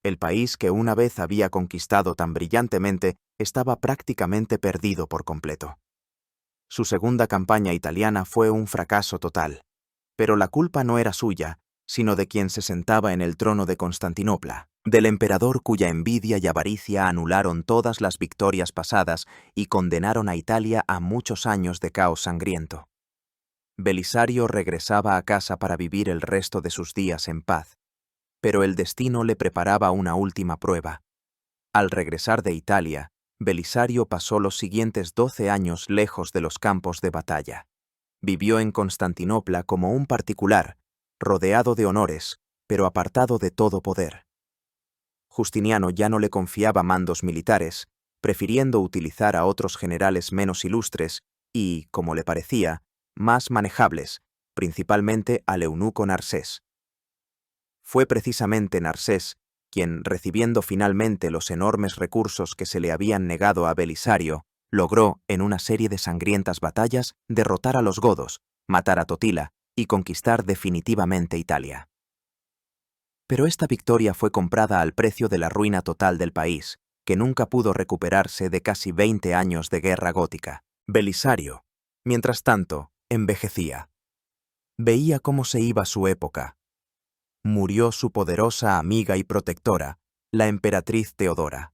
El país que una vez había conquistado tan brillantemente estaba prácticamente perdido por completo. Su segunda campaña italiana fue un fracaso total, pero la culpa no era suya, sino de quien se sentaba en el trono de Constantinopla, del emperador cuya envidia y avaricia anularon todas las victorias pasadas y condenaron a Italia a muchos años de caos sangriento. Belisario regresaba a casa para vivir el resto de sus días en paz, pero el destino le preparaba una última prueba. Al regresar de Italia, Belisario pasó los siguientes 12 años lejos de los campos de batalla. Vivió en Constantinopla como un particular, rodeado de honores, pero apartado de todo poder. Justiniano ya no le confiaba mandos militares, prefiriendo utilizar a otros generales menos ilustres y, como le parecía, más manejables, principalmente al eunuco Narsés. Fue precisamente Narsés quien, recibiendo finalmente los enormes recursos que se le habían negado a Belisario, logró, en una serie de sangrientas batallas, derrotar a los godos, matar a Totila y conquistar definitivamente Italia. Pero esta victoria fue comprada al precio de la ruina total del país, que nunca pudo recuperarse de casi 20 años de guerra gótica. Belisario, mientras tanto, envejecía. Veía cómo se iba su época. Murió su poderosa amiga y protectora, la emperatriz Teodora.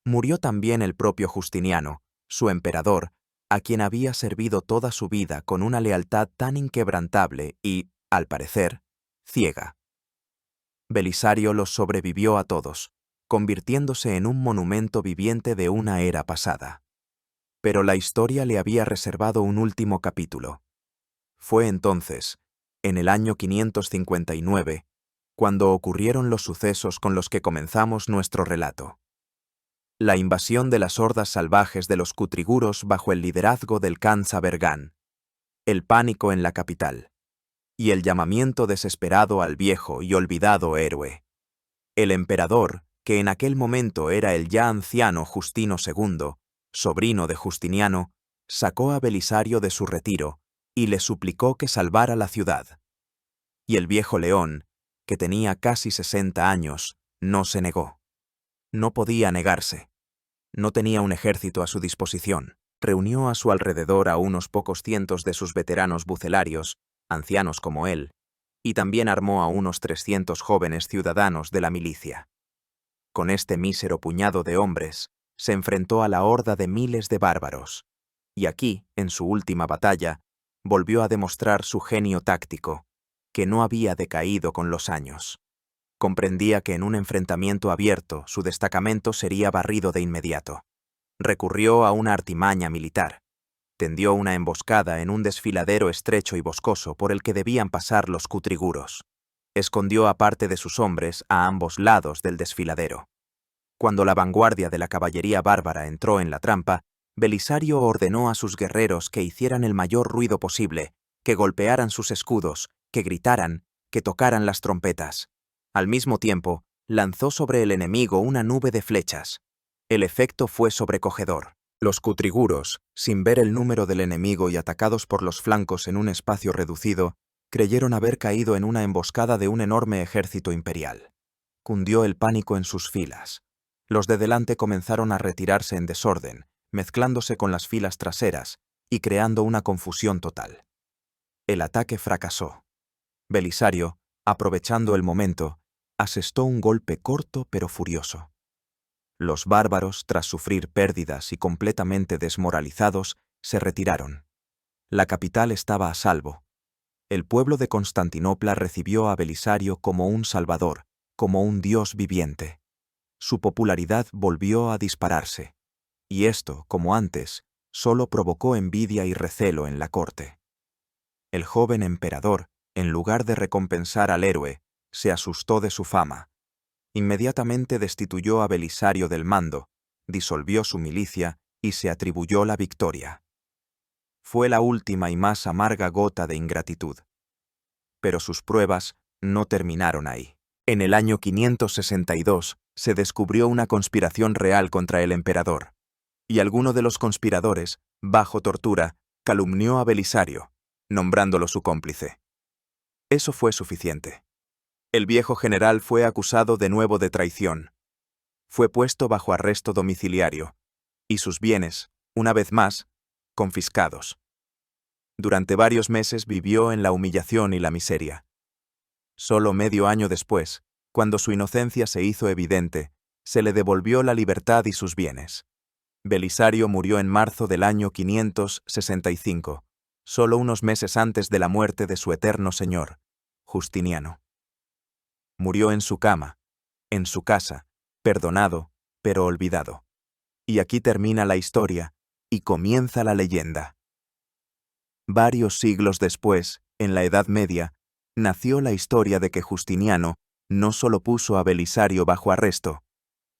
Murió también el propio Justiniano, su emperador, a quien había servido toda su vida con una lealtad tan inquebrantable y, al parecer, ciega. Belisario los sobrevivió a todos, convirtiéndose en un monumento viviente de una era pasada. Pero la historia le había reservado un último capítulo. Fue entonces, en el año 559, cuando ocurrieron los sucesos con los que comenzamos nuestro relato. La invasión de las hordas salvajes de los cutriguros bajo el liderazgo del Khan Zabergán, el pánico en la capital, y el llamamiento desesperado al viejo y olvidado héroe. El emperador, que en aquel momento era el ya anciano Justino II, sobrino de Justiniano, sacó a Belisario de su retiro y le suplicó que salvara la ciudad. Y el viejo león, que tenía casi 60 años, no se negó. No podía negarse. No tenía un ejército a su disposición. Reunió a su alrededor a unos pocos cientos de sus veteranos bucelarios, ancianos como él, y también armó a unos 300 jóvenes ciudadanos de la milicia. Con este mísero puñado de hombres, se enfrentó a la horda de miles de bárbaros, y aquí, en su última batalla, volvió a demostrar su genio táctico, que no había decaído con los años. Comprendía que en un enfrentamiento abierto su destacamento sería barrido de inmediato. Recurrió a una artimaña militar. Tendió una emboscada en un desfiladero estrecho y boscoso por el que debían pasar los cutriguros. Escondió a parte de sus hombres a ambos lados del desfiladero. Cuando la vanguardia de la caballería bárbara entró en la trampa, Belisario ordenó a sus guerreros que hicieran el mayor ruido posible, que golpearan sus escudos, que gritaran, que tocaran las trompetas. Al mismo tiempo, lanzó sobre el enemigo una nube de flechas. El efecto fue sobrecogedor. Los cutriguros, sin ver el número del enemigo y atacados por los flancos en un espacio reducido, creyeron haber caído en una emboscada de un enorme ejército imperial. Cundió el pánico en sus filas. Los de delante comenzaron a retirarse en desorden, mezclándose con las filas traseras y creando una confusión total. El ataque fracasó. Belisario, aprovechando el momento, asestó un golpe corto pero furioso. Los bárbaros, tras sufrir pérdidas y completamente desmoralizados, se retiraron. La capital estaba a salvo. El pueblo de Constantinopla recibió a Belisario como un salvador, como un dios viviente. Su popularidad volvió a dispararse. Y esto, como antes, solo provocó envidia y recelo en la corte. El joven emperador, en lugar de recompensar al héroe, se asustó de su fama. Inmediatamente destituyó a Belisario del mando, disolvió su milicia y se atribuyó la victoria. Fue la última y más amarga gota de ingratitud. Pero sus pruebas no terminaron ahí. En el año 562 se descubrió una conspiración real contra el emperador, y alguno de los conspiradores, bajo tortura, calumnió a Belisario, nombrándolo su cómplice. Eso fue suficiente. El viejo general fue acusado de nuevo de traición. Fue puesto bajo arresto domiciliario, y sus bienes, una vez más, confiscados. Durante varios meses vivió en la humillación y la miseria. Solo medio año después, cuando su inocencia se hizo evidente, se le devolvió la libertad y sus bienes. Belisario murió en marzo del año 565, solo unos meses antes de la muerte de su eterno señor, Justiniano. Murió en su cama, en su casa, perdonado, pero olvidado. Y aquí termina la historia, y comienza la leyenda. Varios siglos después, en la Edad Media, nació la historia de que Justiniano no solo puso a Belisario bajo arresto,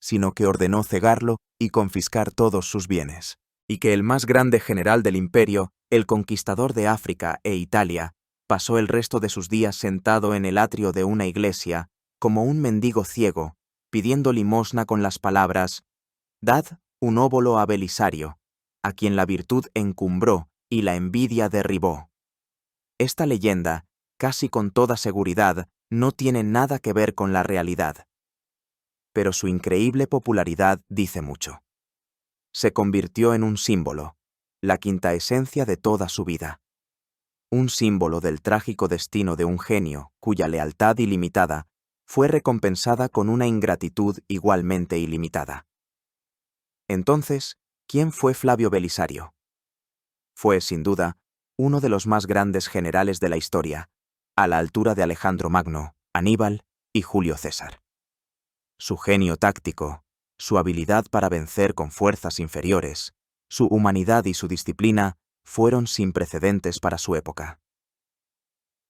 sino que ordenó cegarlo y confiscar todos sus bienes, y que el más grande general del imperio, el conquistador de África e Italia, pasó el resto de sus días sentado en el atrio de una iglesia, como un mendigo ciego, pidiendo limosna con las palabras: «Dad un óbolo a Belisario, a quien la virtud encumbró y la envidia derribó». Esta leyenda, casi con toda seguridad, no tiene nada que ver con la realidad. pero su increíble popularidad dice mucho. Se convirtió en un símbolo, la quinta esencia de toda su vida. Un símbolo del trágico destino de un genio cuya lealtad ilimitada fue recompensada con una ingratitud igualmente ilimitada. Entonces, ¿quién fue Flavio Belisario? Fue, sin duda, uno de los más grandes generales de la historia, a la altura de Alejandro Magno, Aníbal y Julio César. Su genio táctico, su habilidad para vencer con fuerzas inferiores, su humanidad y su disciplina fueron sin precedentes para su época.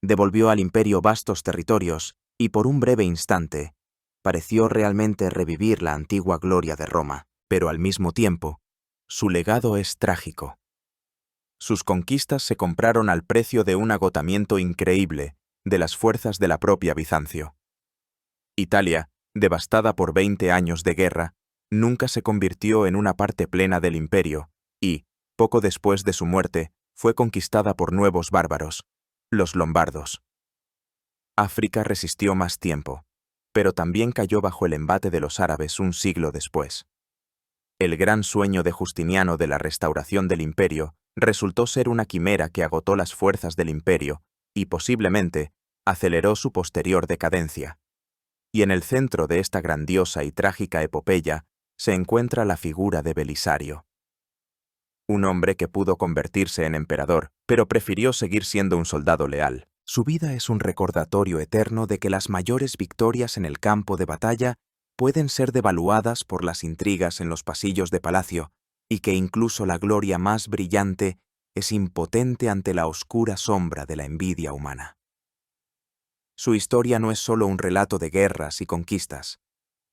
Devolvió al imperio vastos territorios y por un breve instante pareció realmente revivir la antigua gloria de Roma, pero al mismo tiempo, su legado es trágico. Sus conquistas se compraron al precio de un agotamiento increíble de las fuerzas de la propia Bizancio. Italia, devastada por 20 años de guerra, nunca se convirtió en una parte plena del imperio y, poco después de su muerte, fue conquistada por nuevos bárbaros, los lombardos. África resistió más tiempo, pero también cayó bajo el embate de los árabes un siglo después. El gran sueño de Justiniano de la restauración del imperio resultó ser una quimera que agotó las fuerzas del imperio y, posiblemente, aceleró su posterior decadencia. Y en el centro de esta grandiosa y trágica epopeya se encuentra la figura de Belisario. Un hombre que pudo convertirse en emperador, pero prefirió seguir siendo un soldado leal. Su vida es un recordatorio eterno de que las mayores victorias en el campo de batalla pueden ser devaluadas por las intrigas en los pasillos de palacio y que incluso la gloria más brillante es impotente ante la oscura sombra de la envidia humana. Su historia no es solo un relato de guerras y conquistas,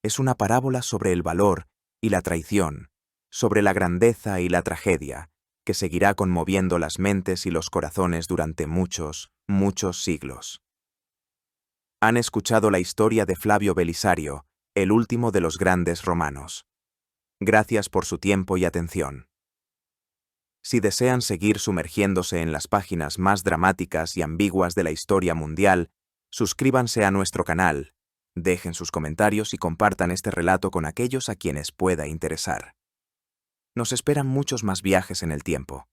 es una parábola sobre el valor y la traición, sobre la grandeza y la tragedia, que seguirá conmoviendo las mentes y los corazones durante muchos, muchos siglos. Han escuchado la historia de Flavio Belisario, el último de los grandes romanos. Gracias por su tiempo y atención. Si desean seguir sumergiéndose en las páginas más dramáticas y ambiguas de la historia mundial, suscríbanse a nuestro canal, dejen sus comentarios y compartan este relato con aquellos a quienes pueda interesar. Nos esperan muchos más viajes en el tiempo.